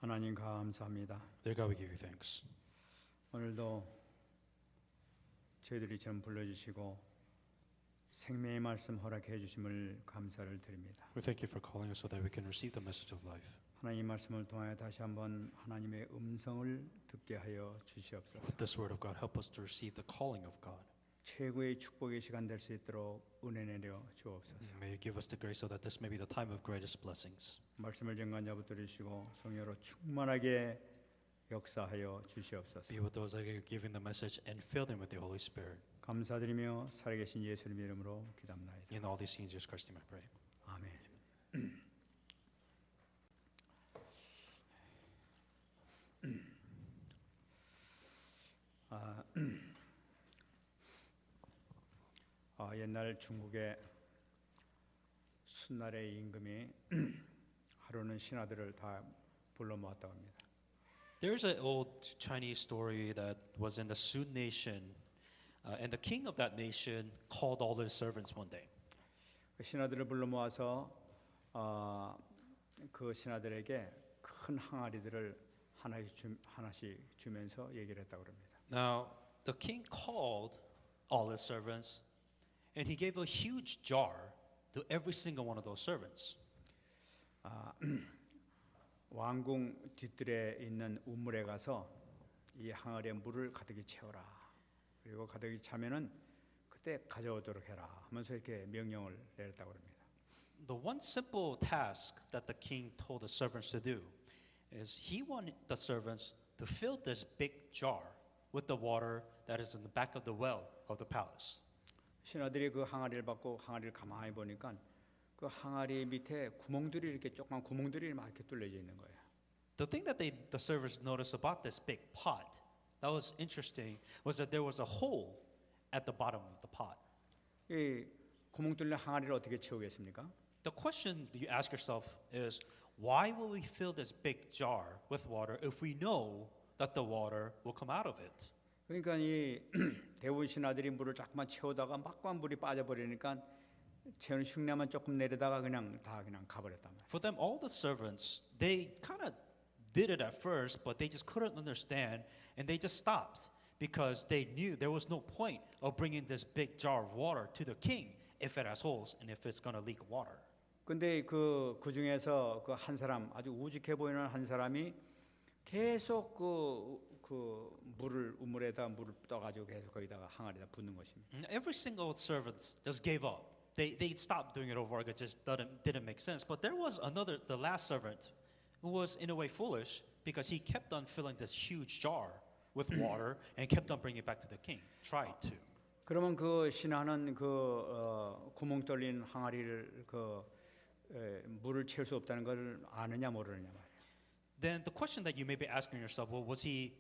하나님 감사합니다. Dear God, we give you thanks. 오늘도 저희들이 좀 불러주시고 생명의 말씀 허락해 주심을 감사를 드립니다. We thank you for calling us so that we can receive the message of life. 하나님 말씀을 통하여 다시 한번 하나님의 음성을 듣게 하여 주시옵소서. With this word of God, help us to receive the calling of God. 최고의 축복의 시간 될 수 있도록 은혜 내려 주옵소서. May you give us the grace so that this may be the time of greatest blessings. 말씀을 정관자 붙들으시고 성령으로 충만하게 역사하여 주시옵소서. Be with those that are giving the message and fill them with the Holy Spirit. 감사드리며 살아계신 예수님 이름으로 기도합나이다. In all these things, Jesus Christ, name I pray. 아멘. 옛날 중국의 순나라의 임금이 하루는 신하들을 다 불러 모았다고 합니다. There's an old Chinese story that was in the Sun nation, and the king of that nation called all his servants one day. 신하들을 불러 모아서 그 신하들에게 큰 항아리들을 하나씩 주면서 얘기를 했다고 합니다. Now, the king called all his servants, and he gave a huge jar to every single one of those servants. 왕궁 뒤뜰에 있는 우물에 가서 이 항아리에 물을 가득히 채워라. 그리고 가득히 차면은 그때 가져오도록 해라 하면서 이렇게 명령을 내렸다고 합니다. The one simple task that the king told the servants to do is he wanted the servants to fill this big jar with the water that is in the back of the well of the palace. 신하들이 그 항아리를 받고 항아리를 가만히 보니까 그 항아리 밑에 구멍들이 이렇게 조그만 구멍들이 막 이렇게 뚫려져 있는 거예요. The thing that the servants noticed about this big pot that was interesting was that there was a hole at the bottom of the pot. 이 구멍 뚫린 항아리를 어떻게 채우겠습니까? The question you ask yourself is, why will we fill this big jar with water if we know that the water will come out of it? 그러니까 이 대부분 신하들이 물을 자꾸만 채우다가 막만 물이 빠져버리니까 채우는 흉내만 조금 내려다가 그냥 가버렸단 말이에요. For them, all the servants, they kind of did it at first, but they just couldn't understand, and they just stopped because they knew there was no point of bringing this big jar of water to the king if it has holes and if it's going to leak water. 근데 그 중에서 그 한 사람 아주 우직해 보이는 한 사람이 계속 그 물을 우물에다 물을 떠가지고 계속 거기다가 항아리에다 붓는 것입니다. And every single servant just gave up. They stopped doing it over. It just didn't make sense. But there was the last servant, who was in a way foolish because he kept on filling this huge jar with water and kept on bringing it back to the king. Tried to. 그러면 그 신하는 구멍 뚫린 항아리를 물을 채울 수 없다는 걸 아느냐 모르느냐 말이에요. Then the question that you may be asking yourself, well, was he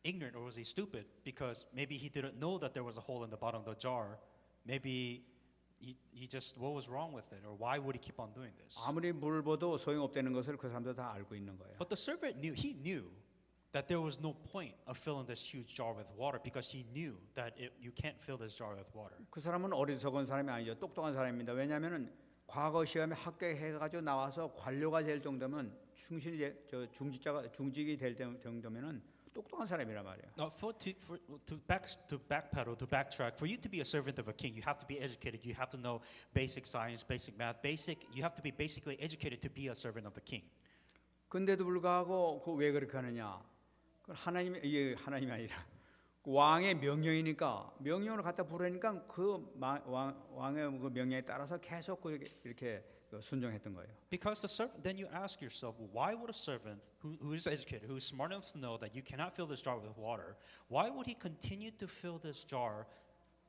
ignorant or was he stupid? Because maybe he didn't know that there was a hole in the bottom of the jar. Maybe he just, what was wrong with it? Or why would he keep on doing this? 아무리 물을 부어도 소용없다는 것을 그 사람도 다 알고 있는 거예요. But the servant he knew that there was no point of filling this huge jar with water because he knew that you can't fill this jar with water. 그 사람은 어리석은 사람이 아니죠. 똑똑한 사람입니다. 왜냐하면은 과거 시험에 합격해가지고 나와서 관료가 될 정도면 중직이 될 정도면은 똑똑한 사람이란 말이에요. Now, to backtrack, for you to be a servant of a king, you have to be educated. You have to know basic science, basic math, you have to be basically educated to be a servant of the king. 근데도 불구하고 그 왜 그렇게 하느냐? 그 하나님이 아니라 왕의 명령이니까 명령을 갖다 부르니까 그 왕의 그 명령에 따라서 계속 이렇게 순종했던 거예요. Because the servant, then you ask yourself, why would a servant who is educated, who is smart enough to know that you cannot fill this jar with water, why would he continue to fill this jar?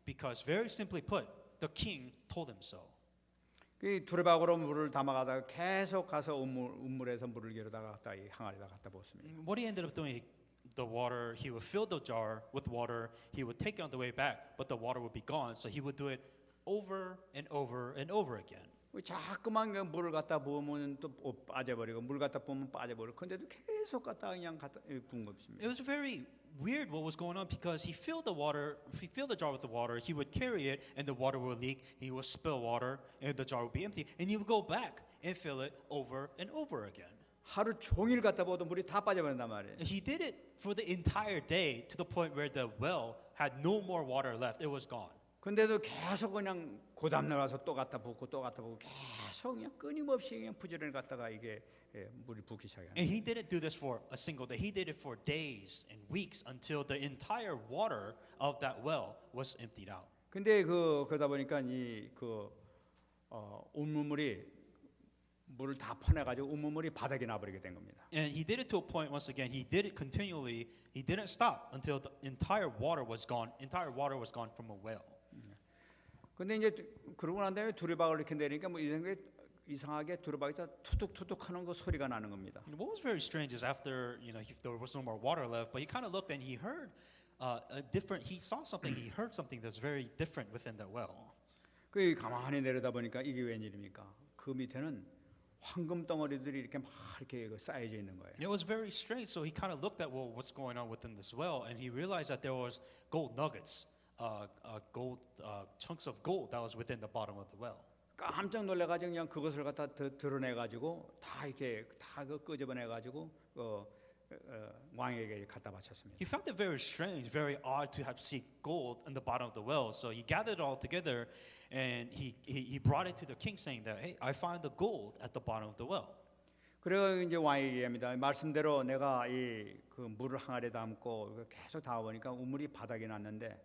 Because very simply put, the king told him so. 그 두레박으로 물을 담아가다가 계속 가서 우물에서 물을 겨루다가 갖다 이 항아리에다 갖다 붓습니다. What he ended up doing, the water, he would fill the jar with water, he would take it on the way back, but the water would be gone, so he would do it over and over and over again. 자꾸만 물을 갖다 부으면 또 빠져버리고 물 갖다 부으면 빠져버리고 근데도 계속 갖다 그냥 부은 것입니다. It was very weird what was going on because he filled the jar with the water, he would carry it and the water would leak, he would spill water and the jar would be empty, and he would go back and fill it over and over again. 하루 종일 갖다 보도 물이 다 빠져버린단 말이에요. And he did it for the entire day to the point where the well had no more water left. It was gone. 근데도 계속 그냥 고담 나가서 또 갖다 붓고 또 갖다 붓고 계속 그냥 끊임없이 그냥 부지런히 갖다가 이게 물이 붓기 시작해요. And he didn't do this for a single day. He did it for days and weeks until the entire water of that well was emptied out. 근데 그러다 보니까 이그 우물물이 물을 다 퍼내가지고 우물물이 바닥에 나버리게 된 겁니다. And he did it to a point, once again, he did it continually. He didn't stop until the entire water was gone. Entire water was gone from a well. 근데 이제 그러고 난 다음에 두리박을 이렇게 내리니까 뭐 이상하게 두리박에서 투둑투둑 하는 그 소리가 나는 겁니다. And what was very strange is after, there was no more water left, but he kind of looked and he heard he saw something, he heard something that's very different within that well. 그 가만히 내려다 보니까 이게 웬일입니까? 그 밑에는 황금 덩어리들이 이렇게 막 이렇게 쌓여져 있는 거예요. It was very strange, so he kind of looked at, well, what's going on within this well, and he realized that there was gold nuggets, chunks of gold that was within the bottom of the well. 깜짝 놀래가지고 그냥 그것을 갖다 드러내가지고 다 이렇게 다 끄집어내가지고 왕에게 갖다 바쳤습니다. He found it very strange, very odd to have see gold in the bottom of the well. So he gathered it all together, and he brought it to the king, saying that, hey, I found the gold at the bottom of the well. 그래서 이제 왕이 얘기합니다. 말씀대로 내가 그 물을 항아리에 담고 계속 담아 보니까 우물이 바닥에 났는데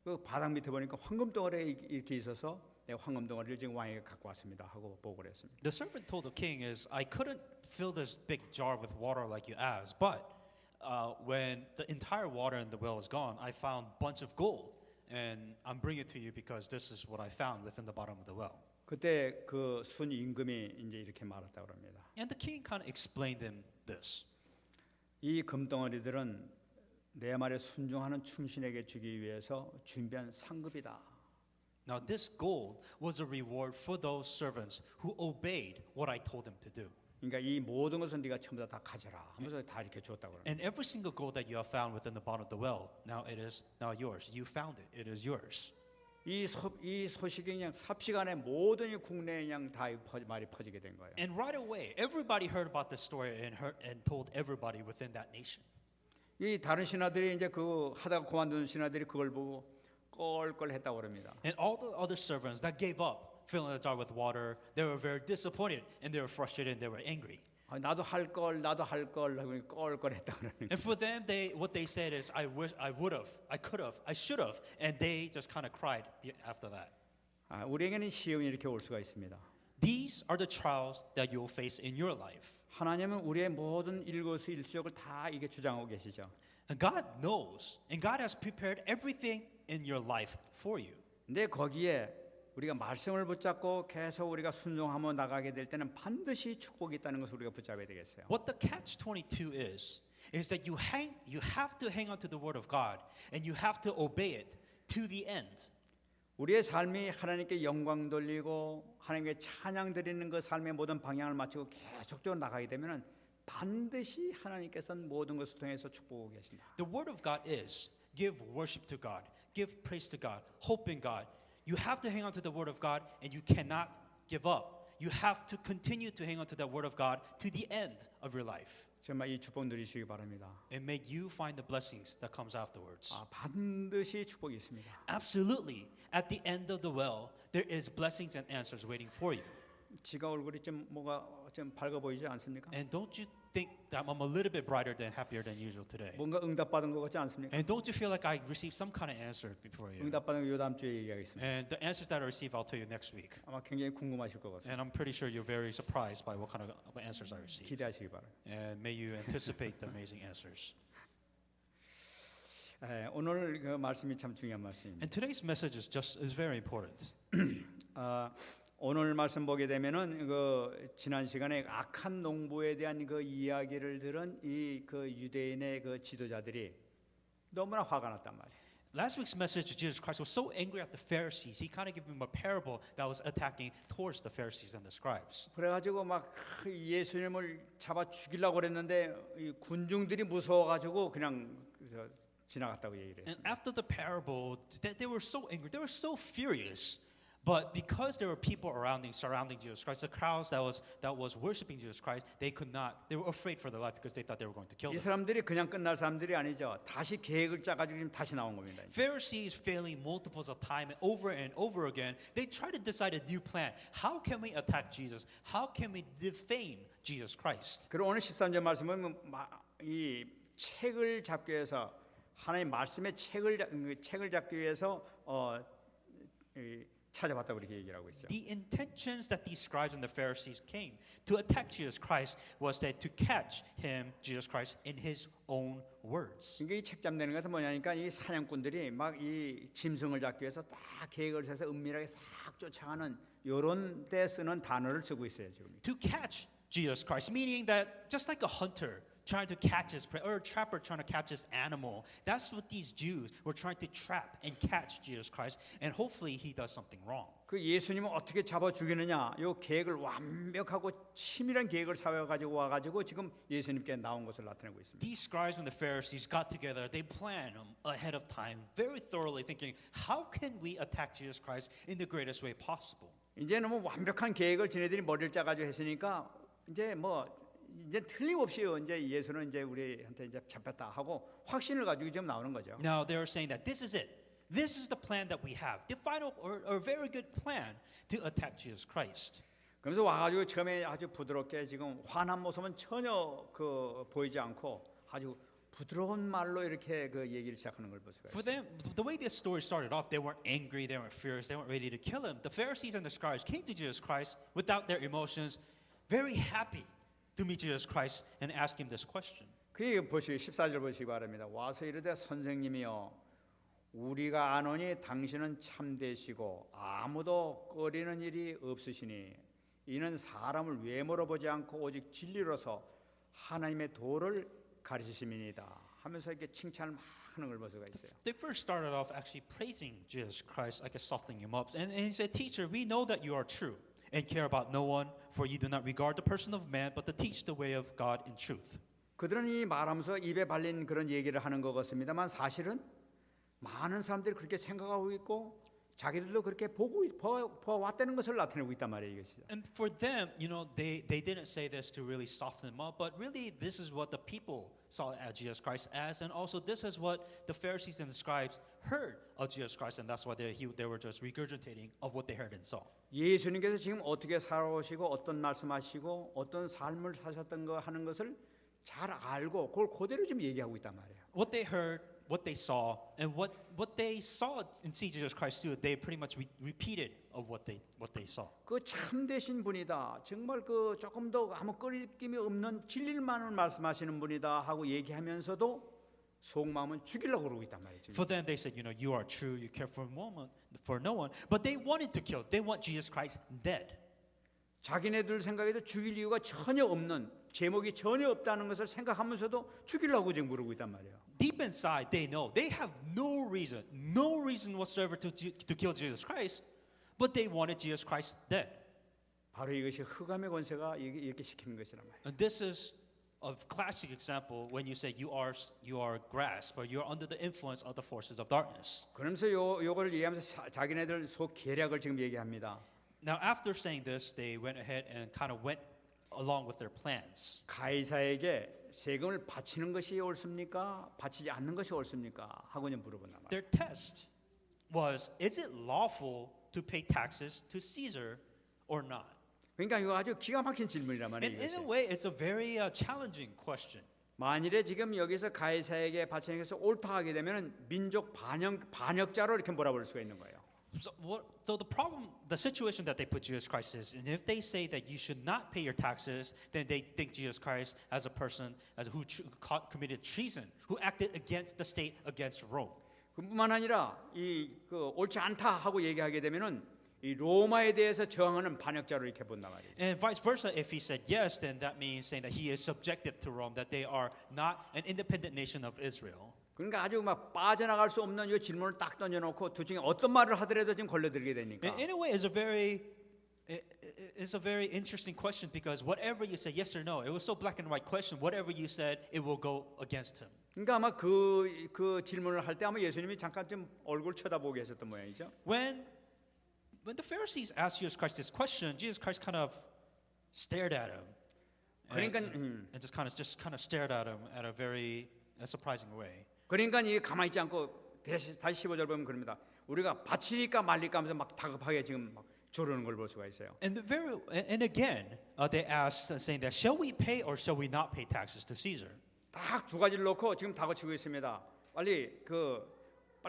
그 바닥 밑에 보니까 황금 덩어리 이렇게 있어서 내가 황금 덩어리를 지금 왕에게 갖고 왔습니다 하고 보고를 했습니다. The servant told the king is, I couldn't fill this big jar with water like you asked, but when the entire water in the well is gone, I found a bunch of gold, and I'm bringing it to you because this is what I found within the bottom of the well. 그때 그 순 임금이 이제 이렇게 말했다고 합니다. And the king kind of explained him this. 이 금덩어리들은 내 말에 순종하는 충신에게 주기 위해서 준비한 상급이다. Now this gold was a reward for those servants who obeyed what I told them to do. 그러니까 이 모든 것은 네가 전부 다 가져라 하면서 다 이렇게 줬다고 그래요. And every single gold that you have found within the bottom of the well, now it is now yours. You found it. It is yours. 이 소식이 그냥 삽시간에 모든 이 국내에 그냥 다 말이 퍼지게 된 거예요. And right away, everybody heard about this story and told everybody within that nation. 이 다른 신하들이 이제 그 하다가 그만둔 신하들이 그걸 보고 껄껄했다고 그럽니다. And all the other servants that gave up filling the jar with water, they were very disappointed and they were frustrated and they were angry. 나도 할 걸 하고 껄껄했다 그러는. And for them, what they said is, I wish I would have, I could have, I should have, and they just kind of cried after that. 우리에게는 시험이 이렇게 올 수가 있습니다. These are the trials that you will face in your life. 하나님은 우리의 모든 일거수일투족을 다 이게 주장하고 계시죠. And God knows, and God has prepared everything in your life for you. 근데 거기에 우리가 말씀을 붙잡고 계속 우리가 순종하며 나가게 될 때는 반드시 축복이 있다는 것을 우리가 붙잡아야 되겠어요. What the catch-22 is that you have to hang on to the word of God, and you have to obey it to the end. 우리의 삶이 하나님께 영광 돌리고 하나님께 찬양 드리는 그 삶의 모든 방향을 맞추고 계속적으로 나가게 되면은 반드시 하나님께서는 모든 것을 통해서 축복하고 계신다. The word of God is give worship to God, give praise to God, hope in God. You have to hang on to the word of God, and you cannot give up. You have to continue to hang on to that word of God to the end of your life. 정말 이 축복 누리시기 바랍니다. And may you find the blessings that comes afterwards. 반드시 축복이 있습니다. Absolutely. At the end of the well, there is blessings and answers waiting for you. 지가 얼굴이 좀 뭐가 좀 밝아 보이지 않습니까? And don't you think that I'm a little bit brighter than happier than usual today? 뭔가 응답받은 것 같지 않습니까? And don't you feel like I received some kind of answer before you? 응답받은 거 다음 주에 얘기하겠습니다. And the answers that I receive, I'll tell you next week. 아마 굉장히 궁금하실 것 같습니다. And I'm pretty sure you're very surprised by what kind of answers I received. 기대하시기 바랍니다. And may you anticipate the amazing answers. 오늘 그 말씀이 참 중요한 말씀입니다. And today's message is very important. 오늘 말씀 보게 되면은 그 지난 시간에 악한 농부에 대한 그 이야기를 들은 이 그 유대인의 그 지도자들이 너무나 화가 났단 말이에요. Last week's message, Jesus Christ was so angry at the Pharisees, he kind of gave them a parable that was attacking towards the Pharisees and the scribes. 그래가지고 막 예수님을 잡아 죽이려고 그랬는데 이 군중들이 무서워가지고 그냥 지나갔다고 얘기를 And 했습니다. after the parable, they were so angry, they were so furious. But because there were people surrounding Jesus Christ, the crowds that was worshiping Jesus Christ, they were afraid for their life because they thought they were going to kill 이 them. 사람들이 그냥 끝날 사람들이 아니죠. 다시 계획을 짜가지고 지금 다시 나온 겁니다. Pharisees failing multiples of time and over again, they try to decide a new plan. How can we attack Jesus? How can we defame Jesus Christ? 그리고 오늘 13절 말씀은 이 책을 잡기 위해서 하나님 말씀의 책을 잡기 위해서 찾아봤다고 그렇게 얘기를 하고 있죠. The intentions that these scribes and the Pharisees came to attack Jesus Christ was that to catch him, Jesus Christ, in his own words. 이게 이 책 잡는 것은 뭐냐니까 이 사냥꾼들이 막 이 짐승을 잡기 위해서 딱 계획을 세서 은밀하게 싹 쫓아가는 요런 때 쓰는 단어를 쓰고 있어요 지금. To catch Jesus Christ, meaning that just like a hunter trying to catch his prey, or a trapper trying to catch his animal, that's what these Jews were trying to trap and catch Jesus Christ, and hopefully he does something wrong. 그 예수님을 어떻게 잡아 죽이느냐 요 계획을 완벽하고 치밀한 계획을 세워 가지고 와 가지고 지금 예수님께 나온 것을 나타내고 있습니다. These scribes and the Pharisees got together. They planned ahead of time, very thoroughly, thinking, how can we attack Jesus Christ in the greatest way possible? 이제는 뭐 완벽한 계획을 지네들이 머리를 짜 가지고 했으니까 이제 틀림없이요. 이제 예수는 이제 우리한테 이제 잡혔다 하고 확신을 가지고 지금 나오는 거죠. Now they're saying that this is it. This is the plan that we have. The final or very good plan to attack Jesus Christ. 그래서 와가지고 처음에 아주 부드럽게 지금 화난 모습은 전혀 보이지 않고 아주 부드러운 말로 이렇게 그 얘기를 시작하는 걸 볼 수가 For 있어요. them, the way this story started off, they weren't angry, they weren't furious, they weren't ready to kill him. The Pharisees and the scribes came to Jesus Christ without their emotions, very happy to meet Jesus Christ and ask him this question. 그 보시 14절 보시기 바랍니다. 와서 이르되 선생님이여 우리가 아노니 당신은 참되시고 아무도 꺼리는 일이 없으시니 이는 사람을 외모로 보지 않고 오직 진리로서 하나님의 도를 가르치심이니이다 하면서 이렇게 칭찬을 막 하는 걸 볼 수가 있어요. They first started off actually praising Jesus Christ, like softening him up. And he said, Teacher, we know that you are true and care about no one, for you do not regard the person of man, but to teach the way of God in truth. 그들은 이 말하면서 입에 발린 그런 얘기를 하는 것 같습니다만 사실은 많은 사람들이 그렇게 생각하고 있고 자기들도 그렇게 보아왔다는 것을 나타내고 있단 말이에요. 이것이. And for them, they didn't say this to really soften them up, but really this is what the people saw at Jesus Christ as, and also this is what the Pharisees and the scribes heard of Jesus Christ, and that's why they were just regurgitating of what they heard and saw. 예수님께서 지금 어떻게 살아오시고 어떤 말씀하시고 어떤 삶을 사셨던 거 하는 것을 잘 알고 그걸 그대로 지금 얘기하고 있단 말이에요. What they heard, what they saw, and what they saw and see Jesus Christ do, they pretty much repeated of what they saw. 그 참되신 분이다. 정말 그 조금 더 아무 꺼림이 없는 진리만을 말씀하시는 분이다 하고 얘기하면서도 속마음은 죽이려고 그러고 있단 말이죠. For them, they said, you are true, you care for no one, but they wanted to kill. They want Jesus Christ dead. 자기네들 생각에도 죽일 이유가 전혀 없는 제목이 전혀 없다는 것을 생각하면서도 죽이려고 지금 그러고 있단 말이에요. Deep inside, they know they have no reason whatsoever to kill Jesus Christ, but they wanted Jesus Christ dead. 바로 이것이 흑암의 권세가 이렇게 시키는 것이란 말이에요. And this is a classic example when you say you are grasped or you're under the influence of the forces of darkness. 그러면서 요걸 얘기하면서 자기네들 속 계략을 지금 얘기합니다. Now, after saying this, they went ahead and kind of went along with their plans. 가이사에게 세금을 바치는 것이 옳습니까? 바치지 않는 것이 옳습니까? 하고 이제 물어본단 말이에요. Their test was, is it lawful to pay taxes to Caesar or not? 그러니까 이거 아주 기가 막힌 질문이란 And 말이에요. in a 이것이. way, it's a very challenging question. 만일에 지금 여기서 가이사에게 바치는 것이 옳다 하게 되면 민족 반역자로 이렇게 몰아볼 수가 있는 거예요. So the problem, the situation that they put Jesus Christ is, and if they say that you should not pay your taxes, then they think Jesus Christ as a person who committed treason, who acted against the state, against Rome. 그뿐만 아니라 옳지 않다 하고 얘기하게 되면은 이 로마에 대해서 저항하는 반역자로 이렇게 본단 말이에요. And vice versa, if he said yes, then that means saying that he is subjective to Rome, that they are not an independent nation of Israel. 그러니까 아주 막 빠져나갈 수 없는 이 질문을 딱 던져놓고 둘 중에 어떤 말을 하더라도 지금 걸려들게 되니까. In a way, it's a very interesting question because whatever you say, yes or no, it was so black and white question. Whatever you said, it will go against him. 그러니까 아마 그 질문을 할 때 아마 예수님이 잠깐 좀 얼굴 쳐다보게 하셨던 모양이죠. When when the Pharisees asked Jesus Christ this question, Jesus Christ kind of stared at him. 그러니까 And just kind of stared at him at a very surprising way. 그러니까 이 가만히 있지 않고 다시 15절 보면 그럽니다. 우리가 바치니까 말릴까 하면서 막 다급하게 지금 막 조르는 걸 볼 수가 있어요. And again, they asked, saying that, shall we pay or shall we not pay taxes to Caesar? 딱 두 가지를 놓고 지금 다그치고 있습니다. 빨리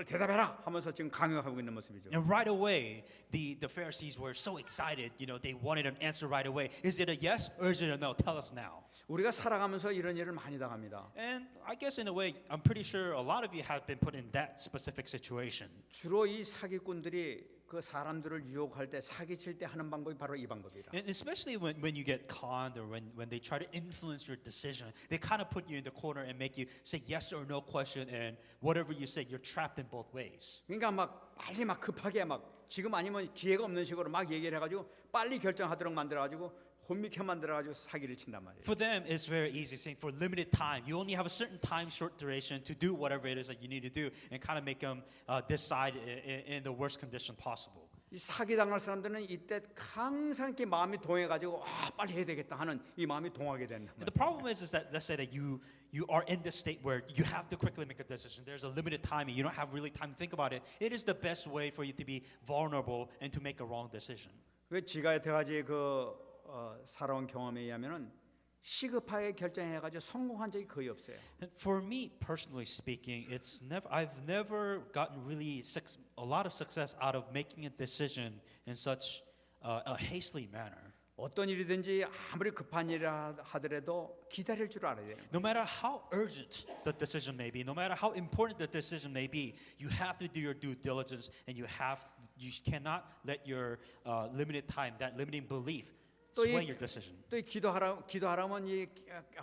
대답해라 하면서 지금 강요하고 있는 모습이죠. And right away, the Pharisees were so excited. They wanted an answer right away. Is it a yes or is it a no? Tell us now. 우리가 살아가면서 이런 일을 많이 당합니다. And I guess in a way, I'm pretty sure a lot of you have been put in that specific situation. 주로 이 사기꾼들이 그 사람들을 유혹할 때 사기칠 때 하는 방법이 바로 이 방법이라. And especially when you get conned or when they try to influence your decision, they kind of put you in the corner and make you say yes or no question, and whatever you say, you're trapped in both ways. 그러니까 막 빨리 막 급하게 막 지금 아니면 기회가 없는 식으로 막 얘기를 해가지고 빨리 결정하도록 만들어가지고 혼미케 만들어가지고 사기를 친단 말이에요. For them, it's very easy, saying for limited time, you only have a certain time, short duration to do whatever it is that you need to do, and kind of make them decide in the worst condition possible. 이 사기 당할 사람들은 이때 항상 이렇게 마음이 동해가지고 빨리 해야 되겠다 하는 이 마음이 동하게 된다. And the problem is that let's say that you are in this state where you have to quickly make a decision. There's a limited time, and you don't have really time to think about it. It is the best way for you to be vulnerable and to make a wrong decision. 그 지가 여태까지 살아온 경험에 의하면은 시급하게 결정해가지고 성공한 적이 거의 없어요. And for me personally speaking, I've never gotten really a lot of success out of making a decision in such a hastily manner. 어떤 일이든지 아무리 급한 일이라 하더라도 기다릴 줄 알아야 돼요. No matter how urgent the decision may be, no matter how important the decision may be, you have to do your due diligence, and you cannot let your limited time, that limiting belief, sway your decision. 또 기도하라면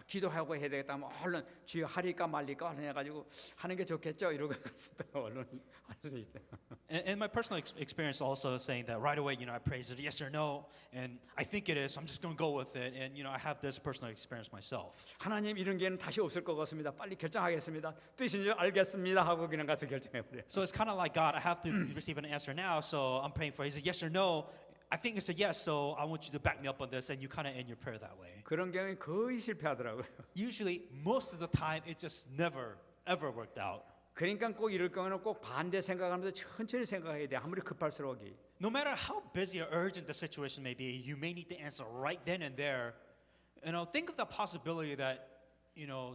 기도하고 해야 되겠다. 뭐 얼른 주여 하리까 말리까 해가지고 하는 게 좋겠죠. 이러고 가서 또 얼른 할 수 있어요. And my personal experience also is saying that right away, I praise it yes or no, and I think it is. So I'm just going to go with it, and I have this personal experience myself. 하나님 이런 게는 다시 없을 것 같습니다. 빨리 결정하겠습니다. 뜻인 줄 알겠습니다 하고 그냥 가서 결정해 버려요. So it's kind of like God. I have to receive an answer now, so I'm praying for. Is it yes or no? I think it's a yes, so I want you to back me up on this, and you kind of end your prayer that way. 그런 경우에 거의 실패하더라고요. Usually, most of the time, it just never ever worked out. 그러니까 꼭 이럴 경우는 꼭 반대 생각하면서 천천히 생각해야 돼. 아무리 급할수록이. No matter how busy or urgent the situation may be, you may need to answer right then and there. Think of the possibility that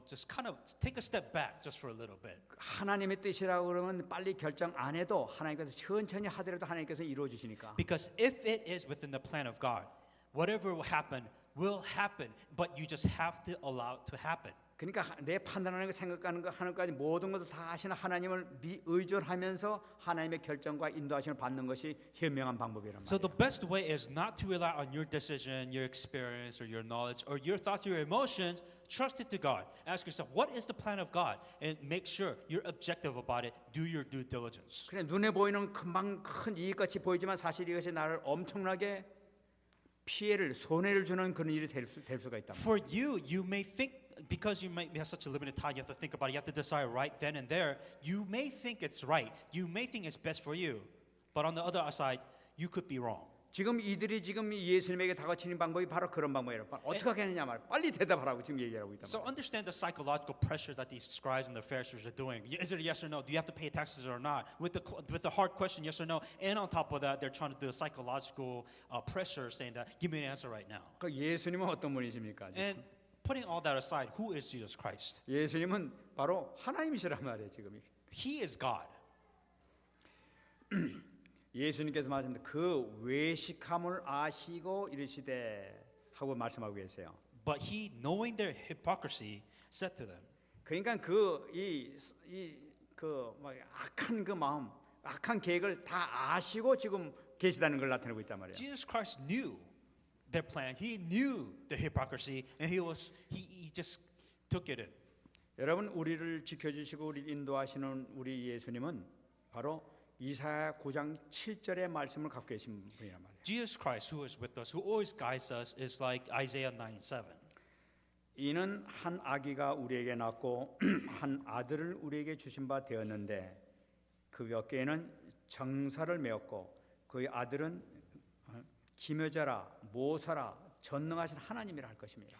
just kind of take a step back just for a little bit. 하나님의 뜻이라고 그러면 빨리 결정 안 해도 하나님께서 천천히 하더라도 하나님께서 이루어 주시니까. Because if it is within the plan of God, whatever will happen, but you just have to allow it to happen. 그러니까 내 판단하는 거 생각하는 거 하는 것까지 모든 것을 다 하시는 하나님을 의존하면서 하나님의 결정과 인도하심을 받는 것이 현명한 방법이란 So 말이에요. the best way is not to rely on your decision, your experience, or your knowledge, or your thoughts, or your emotions. Trust it to God. Ask yourself, what is the plan of God? And make sure you're objective about it. Do your due diligence. 그래 눈에 보이는 금방 큰 이익같이 보이지만 사실 이것이 나를 엄청나게 손해를 주는 그런 일이 될 수가 있다. For you may think, because you might have such a limited time, you have to think about it, you have to decide right then and there. You may think it's right. You may think it's best for you. But on the other side, you could be wrong. 지금 이들이 지금 예수님에게 다가치는 방법이 바로 그런 방법이에요. 어떻게 하겠느냐 말. 빨리 대답하라고 지금 얘기하고 있단 So 말이에요. understand the psychological pressure that these scribes and the Pharisees are doing. Is it a yes or no? Do you have to pay taxes or not? With the hard question, yes or no. And on top of that, they're trying to do a psychological pressure, saying that, give me an answer right now. 그 예수님은 어떤 분이십니까? And putting all that aside, who is Jesus Christ? 예수님은 바로 하나님이시란 말이에요. 지금 He is God. 예수님께서 말씀하셨는데 그 외식함을 아시고 이르시되 하고 말씀하고 계세요. But he, knowing their hypocrisy, said to them. 그러니까 악한 그 마음, 악한 계획을 다 아시고 지금 계시다는 걸 나타내고 있단 말이에요. Jesus Christ knew their plan. He knew the hypocrisy, and he just took it in. 여러분 우리를 지켜주시고 우리 인도하시는 우리 예수님은 바로 이사야 9장 7절의 말씀을 갖고 계신 분이란 말이에요. Jesus Christ, who is with us, who always guides us, is like Isaiah 9:7. 이는 한 아기가 우리에게 낳고 한 아들을 우리에게 주신 바 되었는데 그 어깨에는 정사를 메었고 그의 아들은 기묘자라 모사라 전능하신 하나님이라 할 것입니다.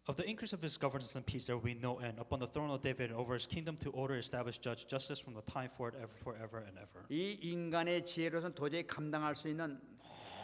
Of the increase of his governance and peace there will be no end. Upon the throne of David and over his kingdom to order, establish, judge, justice from the time forward, ever, forever and ever. 이 인간의 지혜로서는 도저히 감당할 수 있는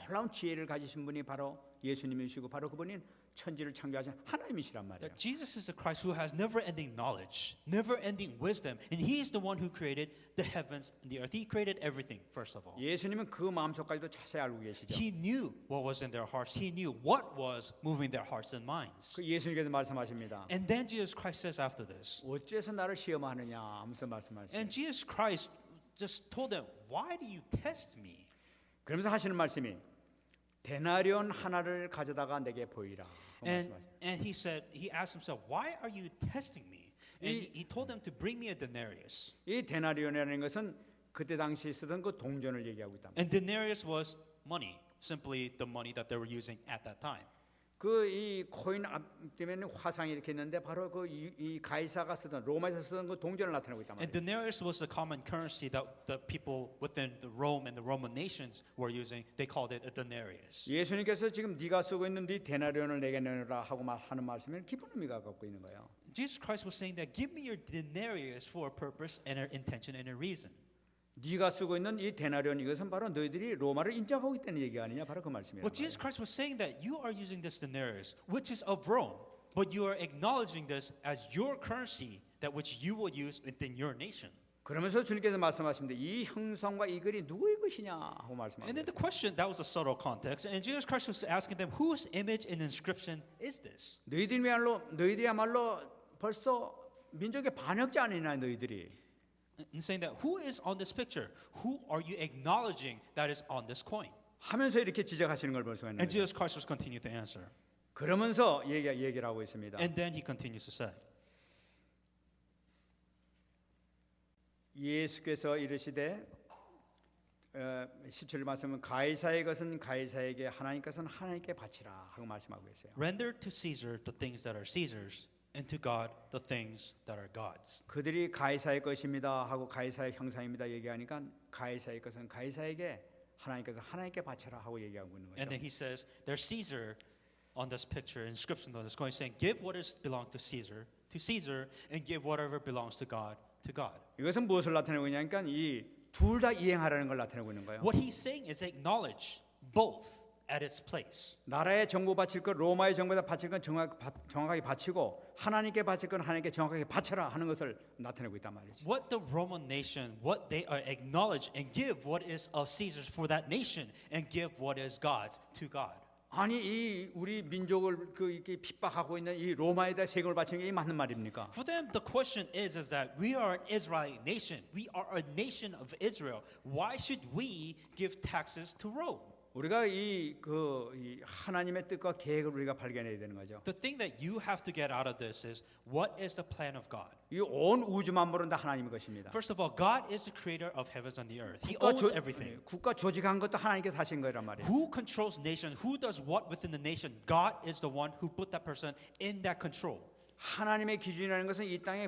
놀라운 지혜를 가지신 분이 바로 예수님이시고 바로 그분이 천지를 창조하신 하나님이시란 말이에요. That Jesus is the Christ who has never-ending knowledge, never-ending wisdom, and he is the one who created the heavens and the earth. He created everything, first of all. 예수님은 그 마음속까지도 자세히 알고 계시죠. He knew what was in their hearts. He knew what was moving their hearts and minds. 그 예수님께서 말씀하십니다. And then Jesus Christ says after this, 어째서 나를 시험하느냐 하면서 말씀하시죠. and Jesus Christ just told them, why do you test me? 그러면서 하시는 말씀이 데나리온 하나를 가져다가 내게 보이라. And he said, he asked himself, why are you testing me? And he told them to bring me a denarius. 이 데나리온이라는 것은 그때 당시 쓰던 그 동전을 얘기하고 있다. And denarius was money, simply the money that they were using at that time. 그 이 코인 앞뒤에는 화상이 이렇게 있는데 바로 그 이 가이사가 쓰던 로마에서 쓰던 그 동전을 나타내고 있단 And 말이에요. denarius was the common currency that the people within the Rome and the Roman nations were using. They called it a denarius. 예수님께서 지금 네가 쓰고 있는 네 데나리온을 내게 내놓으라 하고 하는 말씀은 깊은 의미가 갖고 있는 거예요. Jesus Christ was saying that give me your denarius for a purpose and an intention and a reason. 네가 쓰고 있는 이 데나리온 이것은 바로 너희들이 로마를 인정하고 있다는 얘기가 아니냐 바로 그 말씀이에요. Well, Jesus Christ was saying that you are using this denarius, which is of Rome, but you are acknowledging this as your currency that which you will use within your nation. 그러면서 주님께서 말씀하십니다. 이 형상과 이 글이 누구의 것이냐 하고 And then 말씀하십니다. the question, that was a subtle context, and Jesus Christ was asking them, whose image and inscription is this? 너희들이야말로 벌써 민족의 반역자 아니냐 너희들이. And saying that, who is on this picture? Who are you acknowledging that is on this coin? 하면서 이렇게 지적하시는 걸 볼 수가 있는 And 거예요. Jesus Christ was continuing to answer. 그러면서 얘기를 하고 있습니다. And then he continues to say, 예수께서 이르시되 17절 말씀은 가이사의 것은 가이사에게 하나님 것은 하나님께 바치라 하고 말씀하고 계세요. render to Caesar the things that are Caesar's, and to God the things that are God's. 그들이 가이사의 것입니다 하고 가이사의 형상입니다 얘기하니까 가이사의 것은 가이사에게 하나님 것은 하나님께 바쳐라 하고 얘기하고 있는 And 거죠. then he says, there's Caesar on this picture, inscription on this coin, saying, give what is belong to Caesar, and give whatever belongs to God, to God. 이것은 무엇을 나타내고 있냐니까 이 둘 다 이행하라는 걸 나타내고 있는 거예요. What he's saying is acknowledge both at its place. 나라의 정보 바칠 것, 로마의 정보에다 바칠 건 정확하게 바치고 하나님께 바칠 건 하나님께 정확하게 바쳐라 하는 것을 나타내고 있단 말이지. What the Roman nation, what they are acknowledge and give what is of Caesar's for that nation, and give what is God's to God. 아니 이 우리 민족을 이렇게 핍박하고 있는 이 로마에다 세금을 바치는 게 맞는 말입니까? For them, the question is that we are an Israelite nation. We are a nation of Israel. Why should we give taxes to Rome? 우리가 이 하나님의 뜻과 계획을 우리가 발견해야 되는 거죠. The thing that you have to get out of this is what is the plan of God? 이 온 우주 만물은 다 하나님의 것입니다. First of all, God is the creator of heavens and the earth. He owns everything. 국가 조직한 것도 하나님께서 하신 거란 말이에요. Who controls nation? Who does what within the nation? God is the one who put that person in that control. 하나님의 기준이라는 것은 이 땅에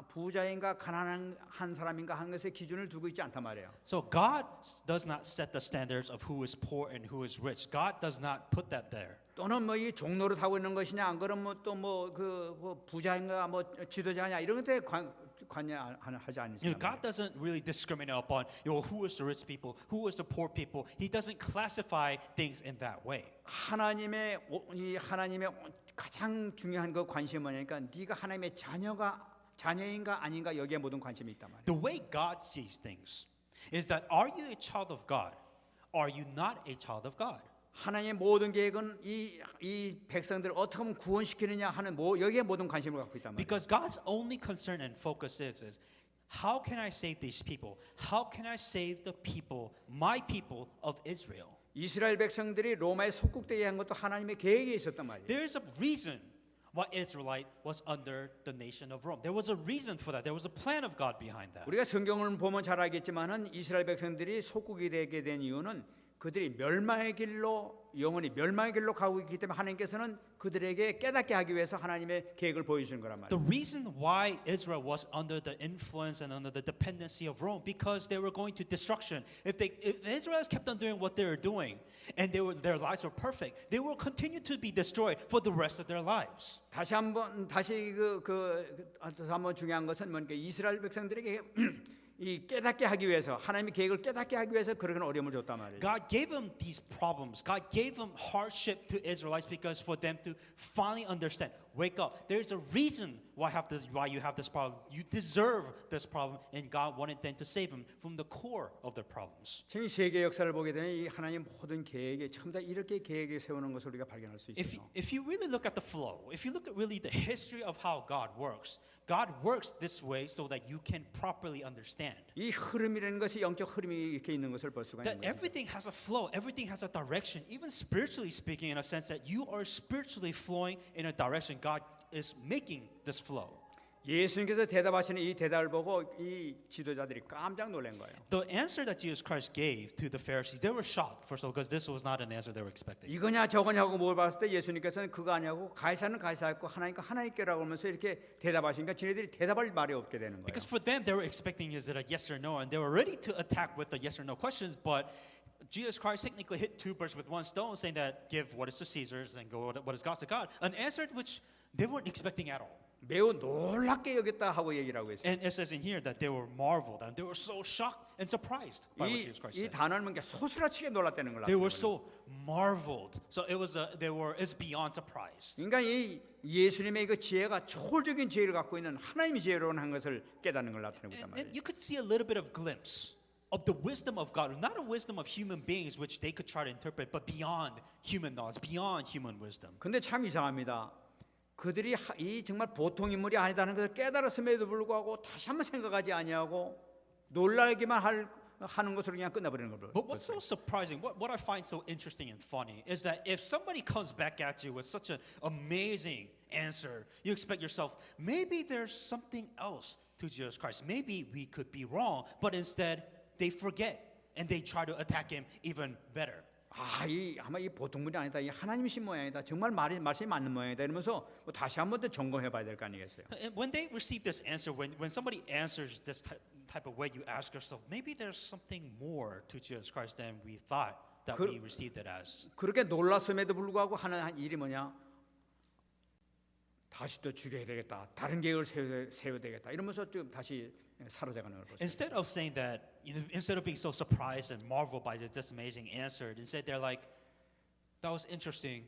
부자인가 가난한 사람인가 하는 것의 기준을 두고 있지 않단 말이에요. So God does not set the standards of who is poor and who is rich. God does not put that there. 또는 뭐 이 종로를 타고 있는 것이냐 안 그러면 또 뭐 부자인가 뭐 지도자냐 이런 것에 관여하지 않으시는 God doesn't really discriminate upon who is the rich people, who is the poor people. He doesn't classify things in that way. 하나님의 가장 중요한 그 관심이 뭐냐니까 네가 하나님의 자녀인가 아닌가 여기에 모든 관심이 있단 말이에요. The way God sees things is that are you a child of God? Are you not a child of God? 하나님의 모든 계획은 이 백성들을 어떻게 하면 구원시키느냐 하는 여기에 모든 관심을 갖고 있단 말이에요. Because God's only concern and focus is how can I save these people? How can I save the people, my people of Israel? 이스라엘 백성들이 로마에 속국되게 한 것도 하나님의 계획에 있었단 말이에요. There is a reason why Israelite was under the nation of Rome. There was a reason for that. There was a plan of God behind that. 우리가 성경을 보면 잘 알겠지만은 이스라엘 백성들이 속국이 되게 된 이유는 그들이 멸망의 길로 영원히 멸망의 길로 가고 있기 때문에 하나님께서는 그들에게 깨닫게 하기 위해서 하나님의 계획을 보여주는 거란 The 말이에요. reason why Israel was under the influence and under the dependency of Rome, because they were going to destruction. If Israel kept on doing what they were doing, and their lives were perfect, they will continue to be destroyed for the rest of their lives. 다시 한번 중요한 것은 뭐니까 이스라엘 백성들에게 이 깨닫게 하기 위해서 하나님의 계획을 깨닫게 하기 위해서 그런 어려움을 줬단 말이에요. God gave them these problems. God gave them hardship to Israelites because for them to finally understand, wake up. There's a reason why you have this problem. You deserve this problem, and God wanted them to save them from the core of their problems. 전 세계 역사를 보게 되면 이 하나님 모든 계획에 전부 다 이렇게 계획을 세우는 것을 우리가 발견할 수 있어요. If you really look at the flow, if you look at really the history of how God works this way so that you can properly understand. 이 흐름이라는 것이 영적 흐름이 이렇게 있는 것을 볼 수가 That 있는 거예요. everything has a flow, everything has a direction, even spiritually speaking, in a sense that you are spiritually flowing in a direction. God is making this flow. 예수님께서 대답하시는 이 대답을 보고 이 지도자들이 깜짝 놀란 거예요. The answer that Jesus Christ gave to the Pharisees, they were shocked, first of all, because this was not an answer they were expecting. 이거냐 저거냐고 물어봤을 때 예수님께서는 그거 아니하고 가이사는 가이사였고 하나님과 하나님께라고 하면서 이렇게 대답하시니까 지네들이 대답할 말이 없게 되는 거예요. Because for them, they were expecting is it a yes or no, and they were ready to attack with the yes or no questions, but Jesus Christ technically hit two birds with one stone, saying that give what is to Caesar's and go what is God's to God, an answer which they weren't expecting at all. 매우 놀랍게 여겼다 하고 얘기를 하고 있어요. And it says in here that they were marveled and they were so shocked and surprised by what Jesus Christ 이 said. 단어는 뭔가 소스라치게 놀랐다는 걸 They were 나타내는 거예요. so marveled. So it's beyond surprise. 그러니까 이 예수님의 그 지혜가 초월적인 지혜를 갖고 있는 하나님의 지혜로 한 것을 깨닫는 걸 나타내고 있단 And 말이에요. you could see a little bit of glimpse of the wisdom of God, not a wisdom of human beings which they could try to interpret, but beyond human knowledge, beyond human wisdom. 근데 참 이상합니다. 그들이 이 정말 보통 인물이 아니다는 것을 깨달았음에도 불구하고 다시 한번 생각하지 아니하고 놀라기만 하는 것으로 그냥 끝나버리는 걸. But what's so surprising, what I find so interesting and funny, is that if somebody comes back at you with such an amazing answer, you expect yourself, maybe there's something else to Jesus Christ. Maybe we could be wrong, but instead they forget and they try to attack him even better. 아마 이 보통 분이 아니다. 이 하나님이신 모양이다. 정말 말씀이 맞는 모양이다. 이러면서 뭐 다시 한 번 더 점검해봐야 될 거 아니겠어요? And when they receive this answer, when somebody answers this type of way, you ask yourself, maybe there's something more to Jesus Christ than we thought that we received it as. 그렇게 놀랐음에도 불구하고 하는 일이 뭐냐? 다시 또 죽여야 되겠다. 다른 계획을 세워야 되겠다. 이러면서 좀 다시 사로잡아가는 걸 보세요. Instead of saying that, instead of being so surprised and marveled by this amazing answer, instead they're like, that was interesting.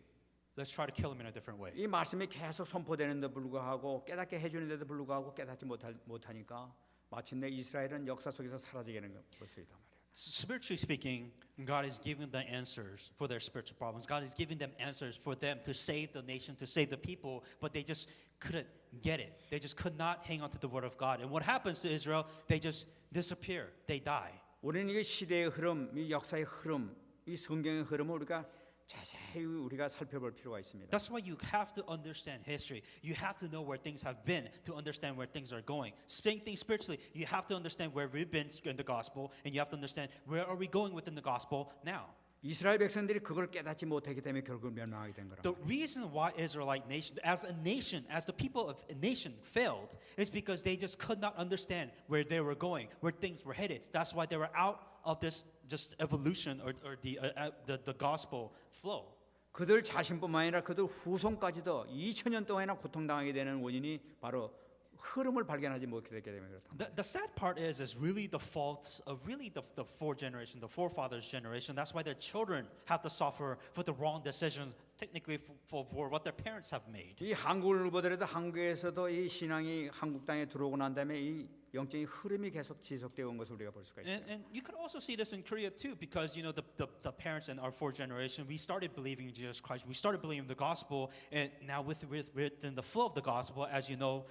Let's try to kill him in a different way. 이 말씀이 계속 선포되는데 불구하고 깨닫게 해주는데도 불구하고 깨닫지 못하니까 마침내 이스라엘은 역사 속에서 사라지게 되는 것이다 말이에요. Spiritually speaking, God is giving them answers for their spiritual problems. God is giving them answers for them to save the nation, to save the people, but they just couldn't get it. They just could not hang on to the word of God. And what happens to Israel? They just disappear. They die. 우리는 이 시대의 흐름, 이 역사의 흐름, 이 성경의 흐름을 우리가 자세히 우리가 살펴볼 필요가 있습니다. That's why you have to understand history. You have to know where things have been to understand where things are going. Same thing spiritually. You have to understand where we've been in the gospel, and you have to understand where are we going within the gospel now. 이스라엘 백성들이 그걸 깨닫지 못하기 때문에 결국 멸망하게 된 거라. The reason why Israelite nation, as the people of a nation failed, is because they just could not understand where they were going, where things were headed. That's why they were out of this just evolution or the gospel flow. 그들 자신뿐만 아니라 그들 후손까지도 2000년 동안이나 고통당하게 되는 원인이 바로 흐름을 발견하지 못하게 되면 그렇다. The sad part is really the fault of really the forefathers' generation. That's why their children have to suffer for the wrong decisions, technically for what their parents have made. 이 한국을 보더라도 한국에서도 이 신앙이 한국 땅에 들어오고 난 다음에 이 영적인 흐름이 계속 지속되어 온 것을 우리가 볼 수가 있어요. And you could also see this in Korea too, because the parents in our fourth generation, we started believing in Jesus Christ. We started believing the gospel, and now within the flow of the gospel, as you know,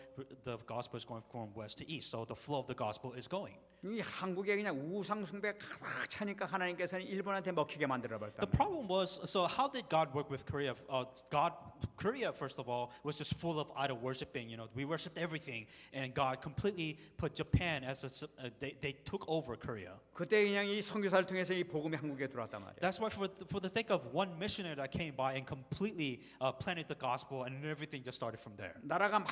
the gospel is going from west to east. So the flow of the gospel is going. 이 한국에 그냥 우상 숭배 가득 차니까 하나님께서는 일본한테 먹히게 만들어 버렸다. The problem was, so how did God work with Korea? Korea, first of all, was just full of idol worshiping. We worshipped everything, and God completely put with Japan as they took over Korea. 그때 그냥 이 선교사를 통해서 이 복음이 한국에 들어왔단 말이에요. That's why for the sake of one missionary that came by and completely planted the gospel and everything just started from there. 나라가 막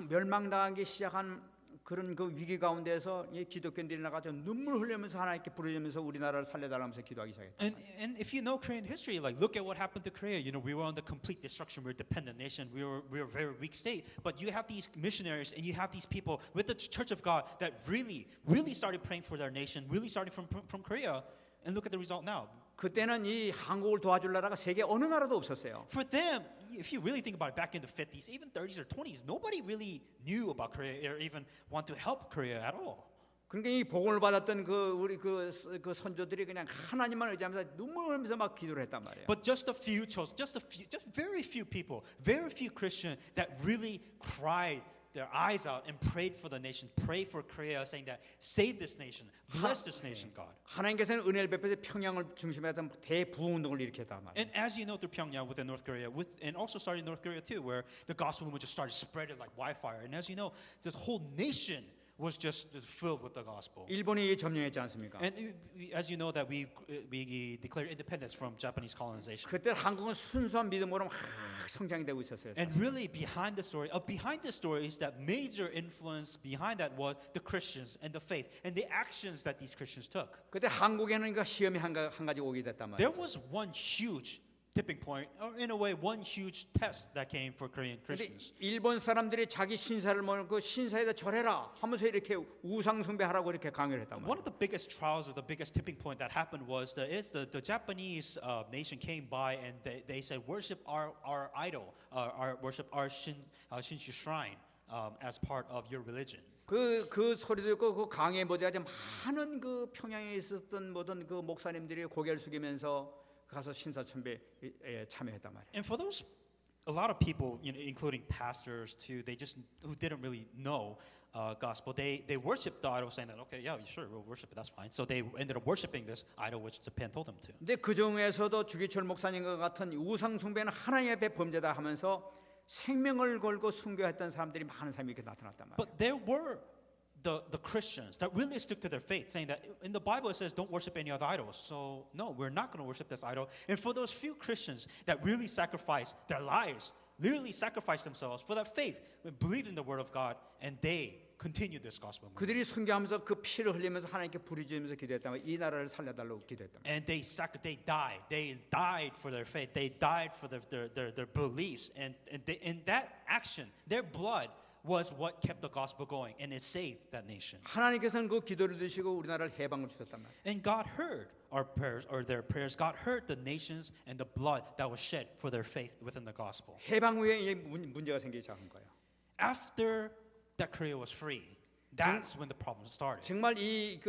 멸망당하기 시작한 그런 그 위기 가운데서 이 기독교인들이 나가서 눈물 흘리면서 하나님께 부르면서 우리나라를 살려달라면서 기도하기 시작했다. And if you know Korean history, like look at what happened to Korea. You know, we were on the complete destruction. We're a dependent nation. We were a very weak state. But you have these missionaries and you have these people with the Church of God that really started praying for their nation. Really starting from Korea. And look at the result now. 그때는 이 한국을 도와줄 나라가 세계 어느 나라도 없었어요. For them, if you really think about it, back in the 50s, even 30s or 20s, nobody really knew about Korea or even want to help Korea at all. 그러니까 이 복음을 받았던 그 우리 그 선조들이 그냥 하나님만 의지하면서 눈물 흘리면서 막 기도를 했단 말이에요. But just very few people, very few Christians that really cried their eyes out and prayed for the nation, prayed for Korea, saying that save this nation, bless this nation, God. 하나님께서는 은혜를 베풀어 평양을 중심으로 해서 대부흥 운동을 일으켰단 말이에요. And as you know, through Pyongyang within North Korea, and also started in North Korea too, where the gospel movement just started spreading like wildfire. And as you know, the whole nation was just filled with the gospel. 일본이 점령했지 않습니까? And as you know, that we declared independence from Japanese colonization. 그때 한국은 순수한 믿음으로 막 성장이 되고 있었어요. And really, behind the story is that major influence behind that was the Christians and the faith and the actions that these Christians took. 그때 한국에는 그 시험이 한 가지 오게 됐단 There 말이에요. was one huge tipping point, or in a way, one huge test that came for Korean 근데 Christians. 일본 사람들이 자기 신사를 그 신사에다 절해라 하면서 이렇게 우상 숭배하라고 이렇게 강요를 했단 One 말이에요. of the biggest trials or the biggest tipping point that happened was the Japanese nation came by and they said worship our idol, worship our Shinshu shrine as part of your religion. 그 소리도 있고 그 강의 모두가 많은 그 평양에 있었던 모든 그 목사님들이 고개를 숙이면서 가서 신사참배에 참여했단 말이에요. And for those, a lot of people, you know, including pastors too, who didn't really know gospel, they worshipped the idol, saying that okay, yeah, sure, we'll worship it, that's fine. So they ended up worshiping this idol, which Japan told them to. 근데 그 중에서도 주기철 목사님과 같은 우상 숭배는 하나님 앞에 범죄다 하면서 생명을 걸고 순교했던 사람들이 많은 사람이 이렇게 나타났단 말이에요. But there were the Christians that really stuck to their faith, saying that in the Bible it says don't worship any other idols. So no, we're not going to worship this idol. And for those few Christians that really sacrificed their lives, literally sacrificed themselves for that faith, believed in the word of God, and they continued this gospel movement. 그들이 순교하면서 그 피를 흘리면서 하나님께 부르짖으면서 기도했다면 이 나라를 살려달라고 기도했다. And they died for their faith. They died for their beliefs, and that action, their blood was what kept the gospel going, and it saved that nation. 하나님께서는 그 기도를 드시고 우리나라를 해방을 주셨단 말이에요. And God heard our prayers, or their prayers. God heard the nations and the blood that was shed for their faith within the gospel. 해방 후에 이 문제가 생기기 시작한 거예요. After that Korea was free, that's when the problem started. 정말 이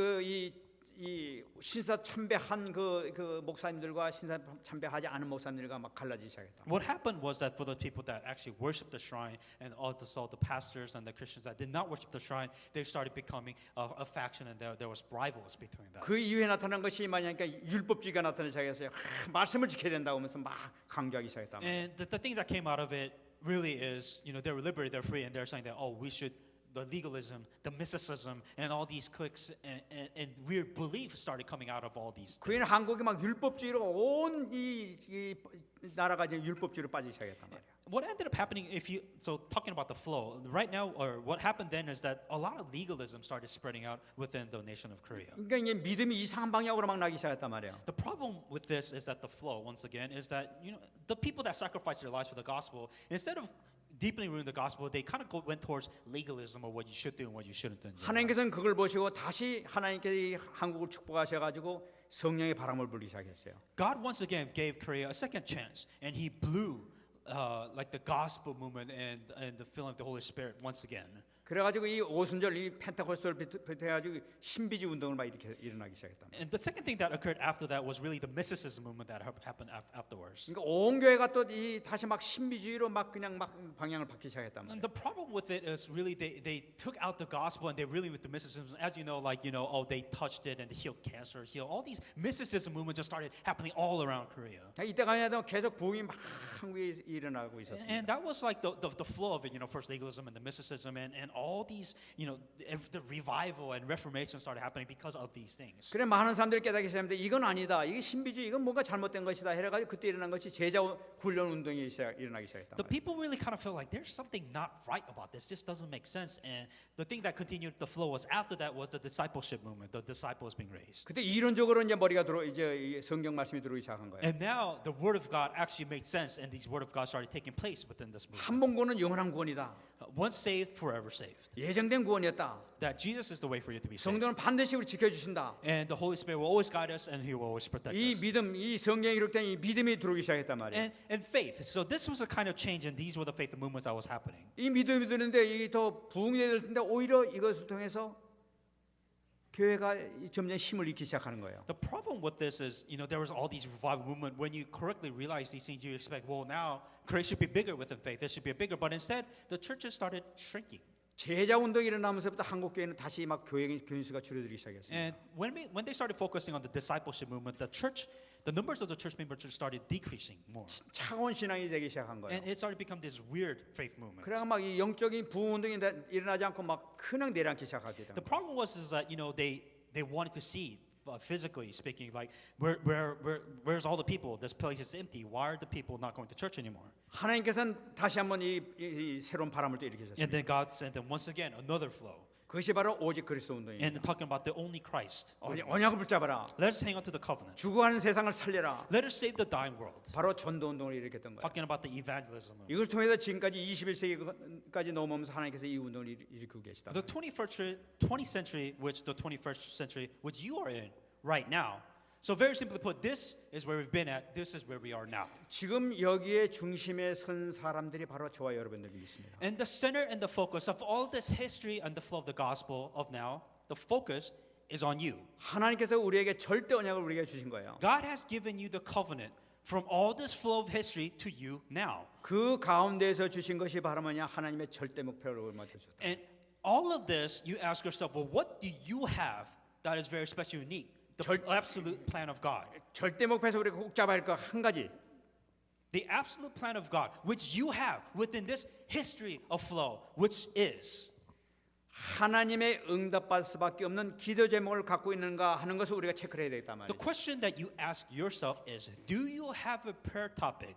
신사 참배한 그 목사님들과 신사 참배하지 않은 목사님들과 막 갈라지기 시작했다. What happened was that for the people that actually worshiped the shrine and also the pastors and the Christians that did not worship the shrine, they started becoming a faction, and there was rivals between them. 그 이후에 나타난 것이 뭐냐니까 율법주의가 나타나기 시작했어요. 말씀을 지켜야 된다고 하면서 막 강조하기 시작했다. And the thing that came out of it really is, you know, they were liberated, they're free, and they're saying that, oh, we should, the legalism, the mysticism, and all these cliques and weird beliefs started coming out of all these. 그는 한국이 막 율법주의로 온 이 나라가 이제 율법주의로 빠지기 시작했단 말이야. What ended up happening, talking about the flow, right now, or what happened then is that a lot of legalism started spreading out within the nation of Korea. 그러니까 이제 믿음이 이상한 방향으로 막 나기 시작했단 말이야. The problem with this is that the flow, once again, is that, you know, the people that sacrificed their lives for the gospel, instead of deeply rooting the gospel, they kind of went towards legalism, or what you should do and what you shouldn't do. 하나님께서는 그걸 보시고 다시 하나님께 한국을 축복하셔가지고 성령의 바람을 불기 시작했어요. God once again gave Korea a second chance, and He blew like the gospel movement and the filling of the Holy Spirit once again. 그래가지고 이 오순절 이 펜타코스트를 비롯해가지고 신비주의 운동을 막 이렇게 일어나기 시작했단 말이에요. And the second thing that occurred after that was really the mysticism movement that happened afterwards. 그러니까 온 교회가 또 이 다시 막 신비주의로 막 그냥 막 방향을 바뀌기 시작했단 And 말이에요. the problem with it is really they took out the gospel, and they really with the mysticism, as you know, like, you know, oh, they touched it and they healed cancer, all these mysticism movements just started happening all around Korea. 이때가 아니라도 계속 부흥이 막 한국에 일어나고 있었습니다. And that was like the flow of it, you know, first legalism and the mysticism and all all these, the revival and reformation started happening because of these things. 그래 많은 사람들이 깨닫기 시작했는데 이건 아니다. 이게 신비주의, 이건 뭔가 잘못된 것이다. 해가지고 그때 일어난 것이 제자 훈련 운동이 일어나기 시작했다. The people really kind of felt like there's something not right about this. This doesn't make sense. And the thing that continued the flow was after that was the discipleship movement, the disciples being raised. 그때 이론적으로 이제 머리가 이제 이 성경 말씀이 들어오기 시작한 거예요. And now the word of God actually made sense, and these word of God started taking place within this movement. 한 번 구원은 영원한 구원이다. Once saved, forever saved. 예정된 구원이었다. That Jesus is the way for you to be saved. 성도는 반드시 우리 지켜주신다. And the Holy Spirit will always guide us, and He will always protect 이 us. 믿음, 이 성경에 기록된 이 믿음이 들어오기 시작했단 말이에요. And faith. So this was a kind of change, and these were the faith movements that was happening. 이 믿음이 드는데 이게 더 부흥될 텐데 오히려 이것을 통해서 교회가 점점 힘을 잃기 시작하는 거예요. The problem with this is, there was all these revival movement. When you correctly realize these things, you expect, well, now Christ should be bigger within faith. There should be a bigger. But instead, the churches started shrinking. 제자 운동이 일어나면서부터 한국 교회는 다시 막 교인 수가 줄어들기 시작했습니다. And when they started focusing on the discipleship movement, the numbers of the church members started decreasing more. 차가운 신앙이 되기 시작한 거예요. And it started to become this weird faith movement. 그래가 막 이 영적인 부흥 운동이 일어나지 않고 막 그냥 내려앉기 시작하게 된 The 거예요. problem was is that they wanted to see physically speaking, like where's all the people? This place is empty. Why are the people not going to church anymore? 하나님께서는 다시 한번 이 새로운 바람을 또 일으키셨습니다. And then God sent them once again another flow. 그것이 바로 오직 그리스도 And 운동입니다. talking about the only Christ. 언약을 붙잡아라. Let us hang on to the covenant. 죽어가는 세상을 살려라. Let us save the dying world. 바로 전도 운동을 일으켰던 거예요. Talking about the evangelism movement. 이걸 통해서 지금까지 21세기까지 넘어오면서 하나님께서 이 운동을 일으키고 계시다. The 20th century, which the 21st century, which you are in right now. So very simply put, this is where we've been at. This is where we are now. 지금 여기에 중심에 선 사람들이 바로 저와 여러분들이 있습니다. And the center and the focus of all this history and the flow of the gospel of now, the focus is on you. 하나님께서 우리에게 절대 언약을 우리에게 주신 거예요. God has given you the covenant from all this flow of history to you now. 그 가운데에서 주신 것이 바로 뭐냐? 하나님의 절대 목표를 맡으셨다. And all of this, you ask yourself, well, what do you have that is very special, unique? The absolute plan of God. 절대 목표에서 우리가 꼭 잡아야 할 거 한 가지. The absolute plan of God, which you have within this history of flow, which is 하나님의 응답받을 수밖에 없는 기도 제목을 갖고 있는가 하는 것을 우리가 체크를 해야 되겠단 the 말이에요. question that you ask yourself is, do you have a prayer topic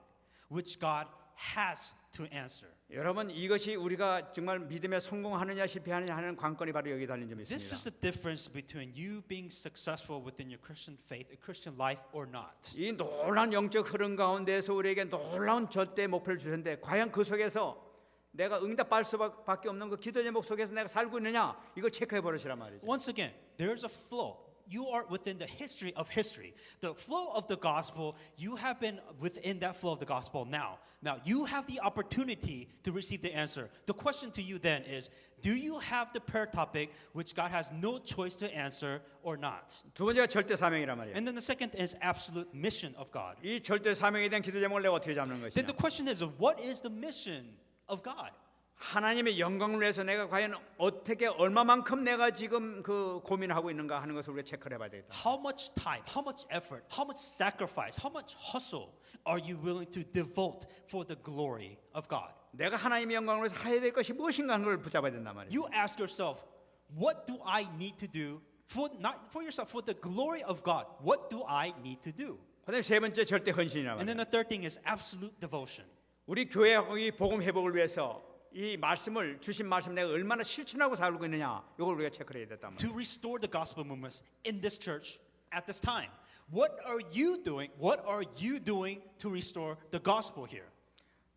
which God has to answer? 여러분 이것이 우리가 정말 믿음에 성공하느냐 실패하느냐 하는 관건이 바로 여기 달린 점이 This is 있습니다. the difference between you being successful within your Christian faith, a Christian life, or not. 이 놀라운 영적 흐름 가운데서 우리에게 놀라운 절대 목표를 주셨는데 과연 그 속에서 내가 응답받을 수밖에 없는 그 기도 제목 속에서 내가 살고 있느냐 이걸 체크해 보시란 말이죠. Once again, there's a flow. You are within the history of history. The flow of the gospel, you have been within that flow of the gospel now. Now, you have the opportunity to receive the answer. The question to you then is, do you have the prayer topic which God has no choice to answer or not? 두 번째가 절대 사명이란 말이에요. And then the second is absolute mission of God. 이 절대 사명에 대한 기도 제목을 내가 어떻게 잡는 Then 것이냐? the question is, what is the mission of God? 하나님의 영광을 위해서 내가 과연 어떻게 얼마만큼 내가 지금 그 고민하고 있는가 하는 것을 우리가 체크를 해봐야 되겠다. How much time, how much effort, how much sacrifice, how much hustle are you willing to devote for the glory of God? 내가 하나님의 영광을 위해서 해야 될 것이 무엇인가 하는 걸 붙잡아야 된단 말이에요. You ask yourself, what do I need to do for not for yourself, for the glory of God? What do I need to do? 그다음에 세 번째 절대 헌신이란 And then 말이에요. the third thing is absolute devotion. 우리 교회의 복음 회복을 위해서 이 말씀을 주신 말씀 내가 얼마나 실천하고 살고 있느냐 이걸 우리가 체크를 해야 됐단 To 말이에요. restore the gospel movements in this church at this time. What are you doing? What are you doing to restore the gospel here?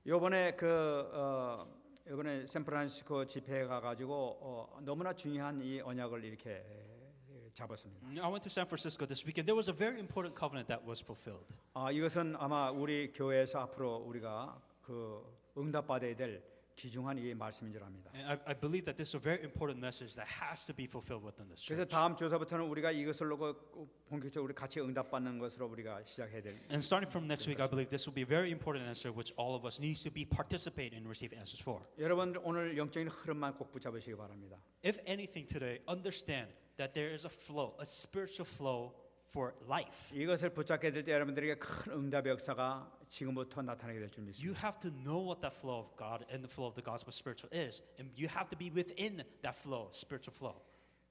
이번에 이번에 샌프란시스코 집회에 가가지고 너무나 중요한 이 언약을 이렇게 잡았습니다. I went to San Francisco this weekend. There was a very important covenant that was fulfilled. 이것은 아마 우리 교회에서 앞으로 우리가 그 응답받아야 될 귀중한 이 말씀인 줄 압니다. And I believe that this is a very important message that has to be fulfilled within this 그래서 church. 다음 주서부터는 우리가 이것을 놓고 본격적으로 같이 응답받는 것으로 우리가 시작해야 될. And starting from next week, I believe this will be a very important answer which all of us needs to be participate and receive answers for. 여러분 오늘 영적인 흐름만 꼭 붙잡으시기 바랍니다. If anything today, understand that there is a flow, a spiritual flow for life. 이것을 붙잡게 될 때 여러분들에게 큰 응답의 역사가 지금부터 나타나게 될 줄 You 믿습니다. have to know what that flow of God and the flow of the gospel spiritual is, and you have to be within that flow, spiritual flow.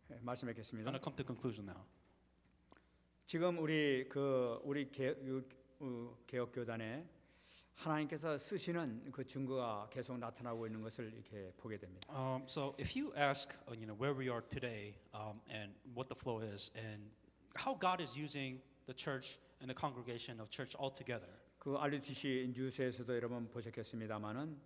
네, I'm 말씀하겠습니다. going to come to conclusion now. 지금 우리 개혁 교단에 하나님께서 쓰시는 그 증거가 계속 나타나고 있는 것을 이렇게 보게 됩니다. So if you ask, where we are today, and what the flow is, and how God is using the church and the congregation of church all together. 그 RUTC 뉴스에서도 여러분 보셨겠습니다만은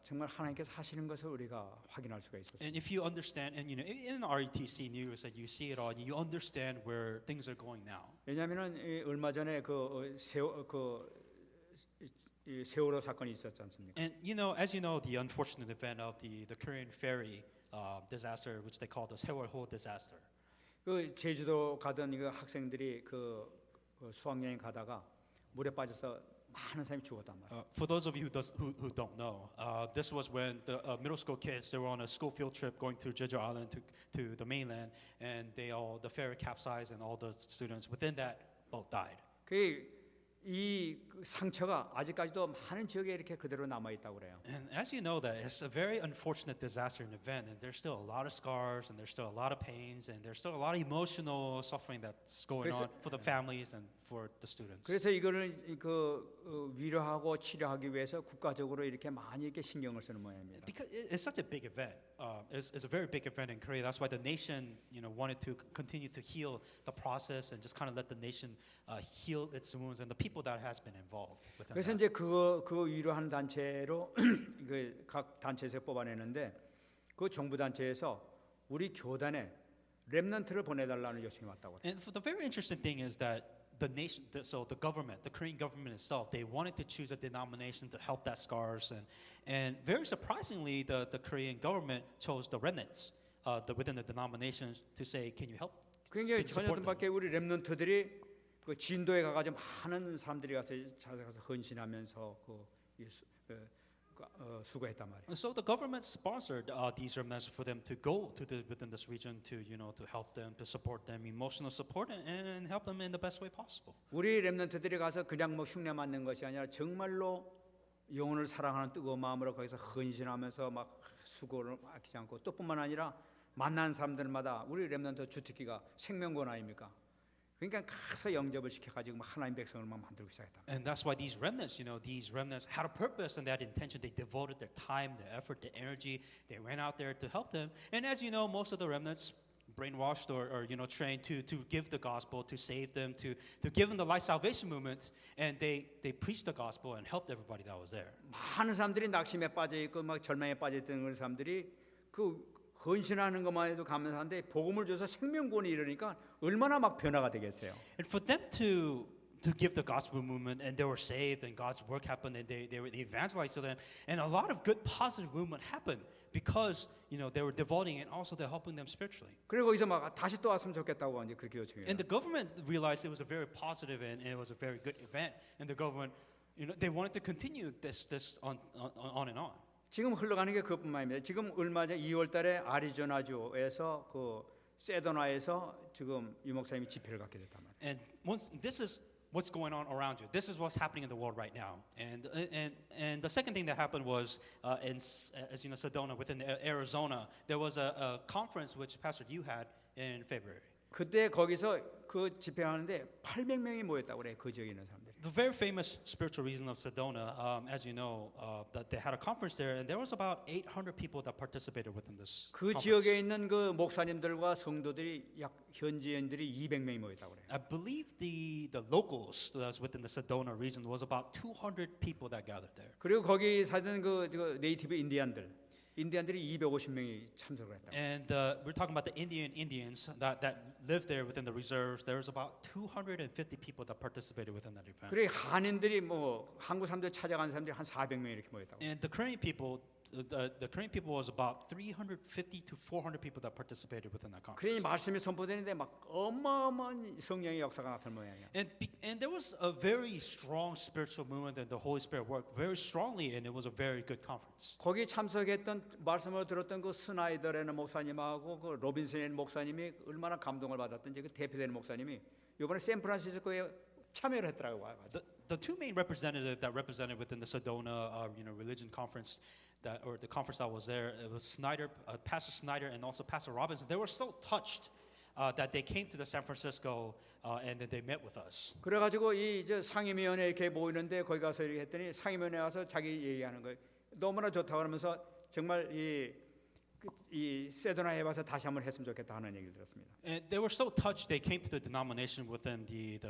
정말 하나님께서 하시는 것을 우리가 확인할 수가 있었어요. And if you understand, and in RETC news that you see it all, and you understand where things are going now. 왜냐하면은 얼마 전에 이 세월호 사건이 있었지 않습니까? And as you know, the unfortunate event of the Korean ferry disaster, which they call the Sewol-ho disaster. 그 제주도 가던 그 학생들이 그 수학여행 가다가 물에 빠져서 많은 사람이 죽었단 말이에요. For those of you who don't know, this was when the middle school kids, they were on a school field trip going to Jeju Island to the mainland, and the ferry capsized, and all the students within that boat died. 이 상처가 아직까지도 많은 지역에 이렇게 그대로 남아 있다고 그래요. And as you know, that it's a very unfortunate disaster and event, and there's still a lot of scars, and there's still a lot of pains, and there's still a lot of emotional suffering that's going on for the families and for the students. 그래서 이거를 위로하고 치료하기 위해서 국가적으로 이렇게 많이 이렇게 신경을 쓰는 모양입니다. Because it's such a big event, it's a very big event in Korea. That's why the nation, wanted to continue to heal the process and just kind of let the nation heal its wounds and the people that has been involved within 그래서 that. 이제 그거 위로하는 단체로 각 단체에서 뽑아내는데 그 정부 단체에서 우리 교단에 렘넌트를 보내달라는 요청이 왔다고 그래요. And the very interesting thing is that the nation, so the government, the Korean government itself, they wanted to choose a denomination to help that scars, and very surprisingly, the Korean government chose the remnants within the denominations to say, can you help? 그러니까 can you support them? 전년도밖에 우리 렘넌트들이 그 진도에 가가지고 많은 사람들이 가서 찾아가서 헌신하면서 수고했단 말이에요. And so the government sponsored these remnants for them to go within this region to to help them, to support them, emotional support, and help them in the best way possible. 우리 렘넌트들이 가서 그냥 흉내 맞는 것이 아니라 정말로 영혼을 사랑하는 뜨거운 마음으로 거기서 헌신하면서 막 수고를 아끼지 않고 또 뿐만 아니라 만난 사람들마다 우리 렘넌트 주특기가 생명권 아닙니까? 그러니까 가서 영접을 시켜가지고 하나님 백성을 막 만들고 시작했다. And that's why these remnants, these remnants had a purpose and that intention. They devoted their time, their effort, their energy. They went out there to help them. And as you know, most of the remnants brainwashed or trained to give the gospel, to save them, to give them the life salvation movement. And they preached the gospel and helped everybody that was there. 많은 사람들이 낙심에 빠져 있고 막 절망에 빠져 있던 그 사람들이 그 헌신하는 것만 해도 감사한데 복음을 줘서 생명권이 이르니까 얼마나 막 변화가 되겠어요. And for them to give the gospel movement, and they were saved, and God's work happened, and they evangelized to them, and a lot of good positive movement happened because they were devoting and also they're helping them spiritually. 그리고 거기서 막 다시 또 왔으면 좋겠다고 이제 그렇게 요청해요. And the government realized it was a very positive and it was a very good event, and the government, they wanted to continue this on and on. 지금 흘러가는 게 그것뿐만 아닙니다. 지금 얼마 전 2월달에 아리조나주에서 그 세도나에서 지금 유 목사님이 집회를 갖게 됐단 말이에요. And this is what's going on around you. This is what's happening in the world right now. And the second thing that happened was as you know, Sedona within Arizona, there was a conference which Pastor Yu had in February. 그때 거기서 그 집회하는데 800명이 모였다고 그래요. 그 지역에 있는 사람들이. The very famous spiritual reason of Sedona, as you know, that they had a conference there, and there was about 800 people that participated within this 그 conference. 지역에 있는 그 목사님들과 성도들이 약 현지인들이 200명이 모였다고 그래요. I believe the locals that's within the Sedona region was about 200 people that gathered there. 그리고 거기 사는 그 네이티브 인디안들이 250명이 참석을 했다. And we're talking about the Indians that live there within the reserves. There was about 250 people that participated within that event. 그리고 한인들이 뭐 한국 사람들 찾아간 사람들이 한 400명 이렇게 모였다고. And the Korean people the Korean people was about 350 to 400 people that participated within that conference. 그러니 말씀이 선포되는데 막 어마어마한 성령의 역사가 나타난 모양이야. And there was a very strong spiritual movement, and the Holy Spirit worked very strongly, and it was a very good conference. 거기 참석했던 말씀을 들었던 그 스나이더라는 목사님하고 그 로빈슨의 목사님이 얼마나 감동을 받았던지 그 대표되는 목사님이 이번에 샌프란시스코에 참여를 했더라고요. The two main representatives that represented within the Sedona, religion conference, or the conference that was there, it was Snyder, Pastor Snyder, and also Pastor Robinson. They were so touched that they came to the San Francisco and then they met with us. 그래가지고 이 이제 상임위원회 이렇게 모이는데 거기 가서 이렇게 했더니 상임위원회 가서 자기 얘기하는 거예요. 너무나 좋다고 하면서 정말 이 세도나에 와서 다시 한번 했으면 좋겠다 하는 얘기를 들었습니다. And they were so touched, they came to the denomination within the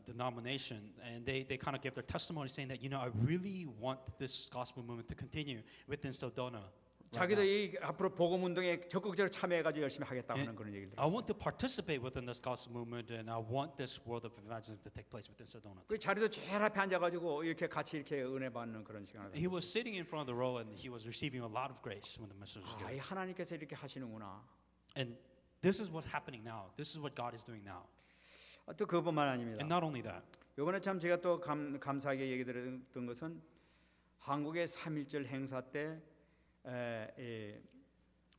denomination, and they kind of gave their testimony saying that, I really want this gospel movement to continue within Sedona. 자기도 이 앞으로 복음 운동에 적극적으로 참여해가지고 열심히 하겠다고 하는 그런 얘기를 I 들었어요. want to participate within this gospel movement, and I want this world of evangelism to take place within Sedona. 그 자리도 제일 앞에 앉아가지고 이렇게 같이 이렇게 은혜 받는 그런 시간을. He was sitting in front of the row, and he was receiving a lot of grace when the message was given. 이 하나님께서 이렇게 하시는구나. And this is what's happening now. This is what God is doing now. 또 그것뿐만 아닙니다. And not only that, 이번에 참 제가 또 감사하게 얘기 들었던 것은 한국의 3.1절 행사 때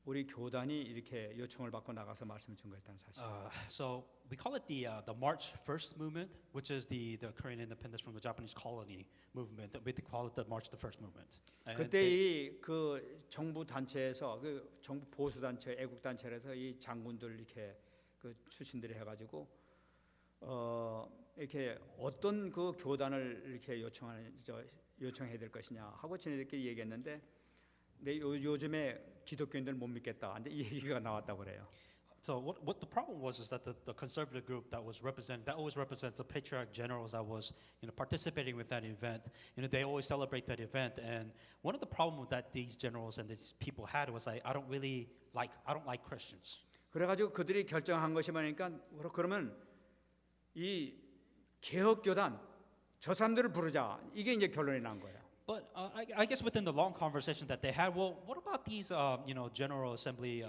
우리 교단이 이렇게 요청을 받고 나가서 말씀을 전거했다는 사실. so we call it the March First movement, which is the Korean independence from the Japanese colony movement. We call it the March the First movement. And 그때 이 그 정부 단체에서 그 정부 보수 단체, 애국 단체에서 이 장군들 이렇게 그 출신들이 해가지고 이렇게 어떤 그 교단을 이렇게 요청해야 될 것이냐 하고 저희들끼리 얘기했는데, 근데 요즘에 기독교인들 못 믿겠다. 근데 이 얘기가 나왔다고 그래요. So what the problem was is that the conservative group that was represented, that always represents the patriarch generals that was participating with that event. They always celebrate that event, and one of the problems that these generals and these people had was I don't like Christians. 그래가지고 그들이 결정한 것이 뭐니까 그러면 이 개혁교단 저 사람들을 부르자. 이게 이제 결론이 난 거예요. But I guess within the long conversation that they had, well, what about these, General Assembly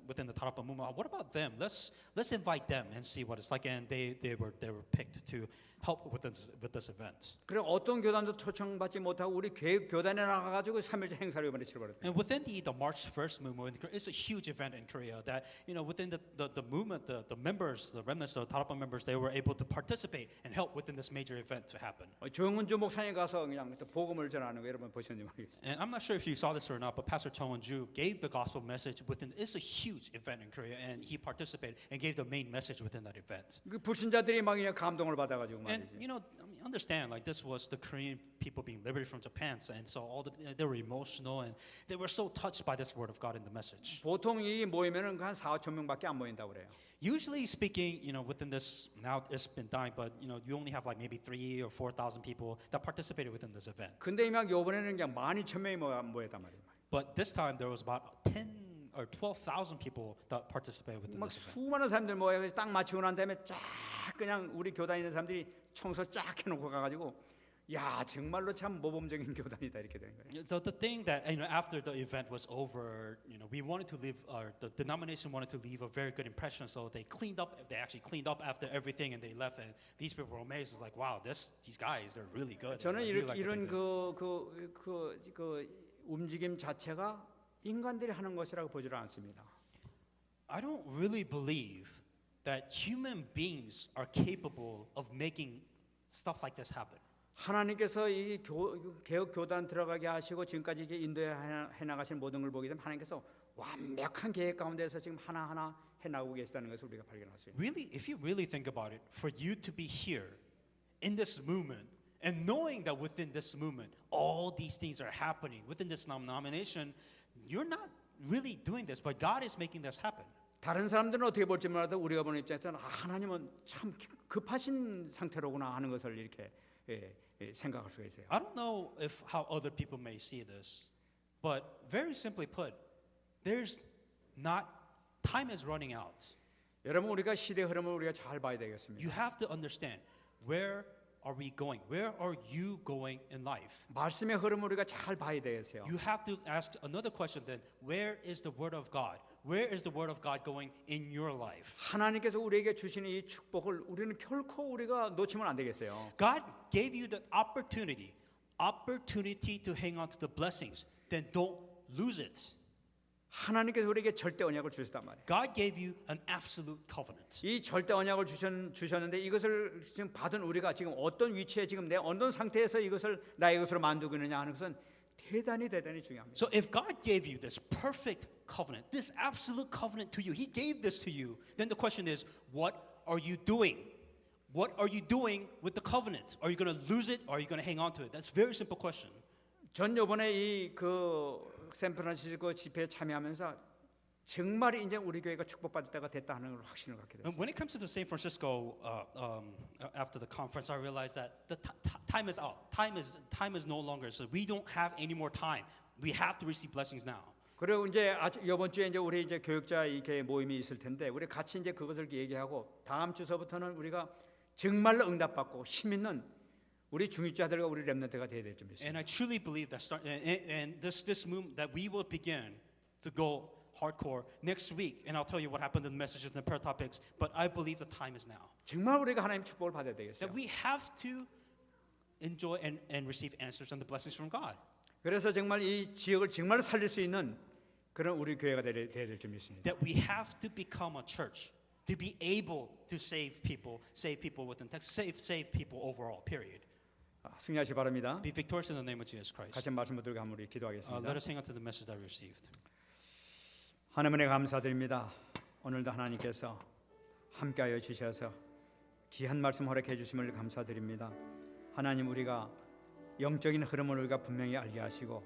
within the Tarapa movement? What about them? Let's invite them and see what it's like. And they were picked to help with this event. 그래 어떤 교단도 초청받지 못하고 우리 교단에 나가가지고 3.1절 행사를 이번에 치러버렸어요. And within the March First movement, it's a huge event in Korea that within the movement, the members, the remnants of Tarapa members, they were able to participate and help within this major event to happen. 정은주 목사님 가서 그냥 또 복음을 전하는 거 여러분 보셨는지 모르겠어요. And I'm not sure if you saw this or not, but Pastor Cho Won-ju gave the gospel message within. It's a huge event in Korea, and he participated and gave the main message within that event. 그 불신자들이 막 그냥 감동을 받아가지고 And 말이지. understand, like this was the Korean people being liberated from Japan, and so they were emotional and they were so touched by this word of God in the message. 보통 이 모이면은 한 4-5천 명밖에 안 모인다고 그래요. Usually speaking, within this, now it's been dying, but you only have like maybe 3,000 or 4,000 people that participated within this event. 근데 막 이번에는 그냥 12,000명이 모였단 말이에요. But this time there was about 10 or 12,000 people that participated within 막 this event. 수많은 사람들 모여서 딱 맞추고 난 다음에 쫙 그냥 우리 교단에 있는 사람들이 청소 쫙 해놓고 가가지고 야 정말로 참 모범적인 교단이다 이렇게 된 거예요. So the thing that after the event was over, we wanted to leave, the denomination wanted to leave a very good impression. So they actually cleaned up after everything, and they left. And these people were amazed. It's like, wow, these guys, they're really good. 저는 I really like what 이런 they did. 그 움직임 자체가 인간들이 하는 것이라고 보지를 않습니다. I don't really believe that human beings are capable of making stuff like this happen. 하나님께서 이 개혁 교단 들어가게 하시고 지금까지 이게 인도에 해나가신 모든 걸 보게 되면 하나님께서 완벽한 계획 가운데서 지금 하나하나 해나가고 계시다는 것을 우리가 발견할 수 있습니다. Really, if you really think about it, for you to be here in this movement and knowing that within this movement all these things are happening within this denomination, you're not really doing this, but God is making this happen. 다른 사람들은 어떻게 볼지 몰라도 우리가 보는 입장에서는 하나님은 참 급하신 상태로구나 하는 것을 이렇게 생각할 수가 있어요. I don't know how other people may see this, but very simply put, time is running out. 여러분 우리가 시대 흐름을 우리가 잘 봐야 되겠습니다. You have to understand where are we going? Where are you going in life? 말씀의 흐름을 우리가 잘 봐야 되겠어요. You have to ask another question then. Where is the word of God? Where is the word of God going in your life? 하나님께서 우리에게 주시는 이 축복을 우리는 결코 우리가 놓치면 안 되겠어요. God gave you the opportunity to hang on to the blessings. Then don't lose it. 하나님께서 우리에게 절대 언약을 주셨단 말이에요. God gave you an absolute covenant. 이 절대 언약을 주셨는데 이것을 지금 받은 우리가 지금 어떤 위치에 지금 내 어떤 상태에서 이것을 나의 것으로 만들고 있느냐 하는 것은 대단히 중요합니다. So if God gave you this perfect covenant, this absolute covenant to you, He gave this to you, then the question is, what are you doing? What are you doing with the covenant? Are you going to lose it or are you going to hang on to it? That's a very simple question. 전 이번에 이 그 샌프란시스코 집회에 참여하면서 정말 이제 우리 교회가 축복받을 때가 됐다 하는 걸 확신을 갖게 됐어요. When it comes to the San Francisco, after the conference, I realized that the time is out. Time is no longer. So we don't have any more time. We have to receive blessings now. 그리고 이제 이번 주에 이제 우리 이제 교육자 이렇게 모임이 있을 텐데 우리 같이 이제 그것을 얘기하고 다음 주서부터는 우리가 정말로 응답받고 힘 있는 우리 중직자들과 우리 렘넌트가 되어야 될 줄 믿습니다. And I truly believe that this movement that we will begin to go hardcore next week. And I'll tell you what happened in the messages and the prayer topics. But I believe the time is now. 정말 우리가 하나님 축복을 받아야 되겠어요. That we have to enjoy and receive answers and the blessings from God. 그래서 정말 이 지역을 정말 살릴 수 있는 그런 우리 교회가 되어야 될 줄 믿습니다. That we have to become a church to be able to save people within Texas, save people overall. Period. 승리하시 바랍니다. Be victorious in the name of Jesus Christ. 같이 말씀 붙들고 한번 우리 기도하겠습니다. Let us hang on to the message that we received. 하나님의 감사드립니다. 오늘도 하나님께서 함께하여 주셔서 귀한 말씀 허락해 주심을 감사드립니다. 하나님 우리가 영적인 흐름을 우리가 분명히 알게 하시고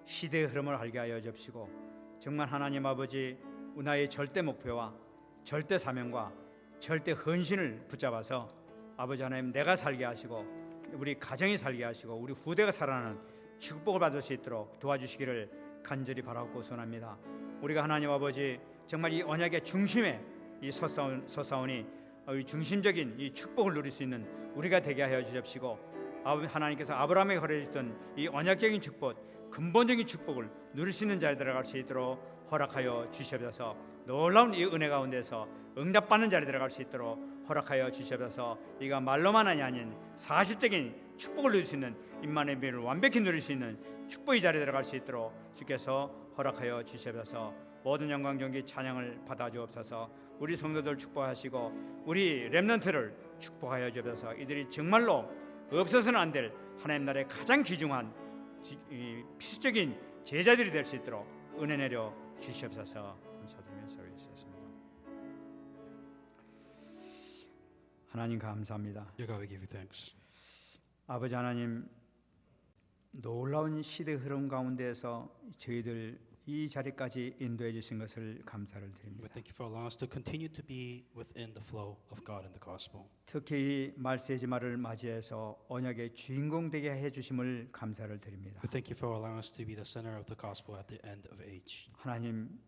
시대의 흐름을 알게 하여 주시고 정말 하나님 아버지 나의 절대 목표와 절대 사명과 절대 헌신을 붙잡아서 아버지 하나님 내가 살게 하시고 우리 가정이 살게 하시고 우리 후대가 살아나는 축복을 받을 수 있도록 도와주시기를 간절히 바라고 소원합니다. 우리가 하나님 아버지 정말 이 언약의 중심에 이 서사오니 이 중심적인 이 축복을 누릴 수 있는 우리가 되게 하여 주십시고 하나님께서 아브라함에게 허락했던 이 언약적인 축복 근본적인 축복을 누릴 수 있는 자리에 들어갈 수 있도록 허락하여 주시옵소서. 놀라운 이 은혜 가운데서 응답받는 자리에 들어갈 수 있도록 허락하여 주시옵소서. 이가 말로만이 아닌 사실적인 축복을 누릴 수 있는 임만의 미를 완벽히 누릴 수 있는 축복의 자리에 들어갈 수 있도록 주께서 허락하여 주시옵소서. 모든 영광 존귀 찬양을 받아 주옵소서. 우리 성도들 축복하시고 우리 렘넌트를 축복하여 주옵소서. 이들이 정말로 없어서는 안 될 하나님 나라의 가장 귀중한 필수적인 제자들이 될 수 있도록 은혜 내려 주시옵소서. 감사드리며 기도했습니다. 하나님 감사합니다. Dear God, we give you thanks. 아버지 하나님 놀라운 시대 흐름 가운데에서 저희들 이 자리까지 인도해 주신 것을 감사를 We 드립니다. thank you for allowing us to continue to be within the flow of God and the gospel. 특히 이 말세지마를 맞이해서 언약의 주인공 되게 해 주심을 감사를 드립니다. We thank you for allowing us to be the center of the gospel at the end of age. 하나님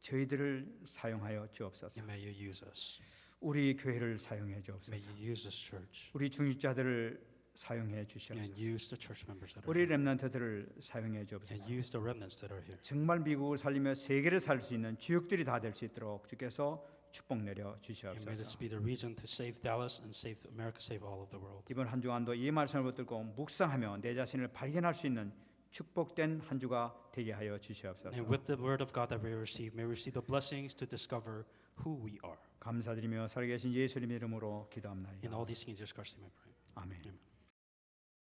저희들을 사용하여 주옵소서. And may you use us. 우리 교회를 사용해 May 주옵소서. you use this church. 우리 중직자들을 사용해 And 주시옵소서. use the church members that are 우리 here. 렘넌트들을 사용해 And 주옵소서. use the remnants that are here. 정말 미국을 살리며 세계를 살 수 있는 주역들이 다 될 수 있도록 주께서 축복 내려 And may this 주시옵소서. be the reason to save Dallas and save America, save all of the world. 이번 한 주간도 이 말씀을 붙들고 묵상하며 내 자신을 발견할 수 있는 축복된 한 주가 되게 하여 주시옵소서. And with the word of God that we receive, may we receive the blessings to discover who we are. 감사드리며 살아계신 예수님의 이름으로 In 기도합나이다. all these things, Jesus Christ, name I pray. 아멘. Amen.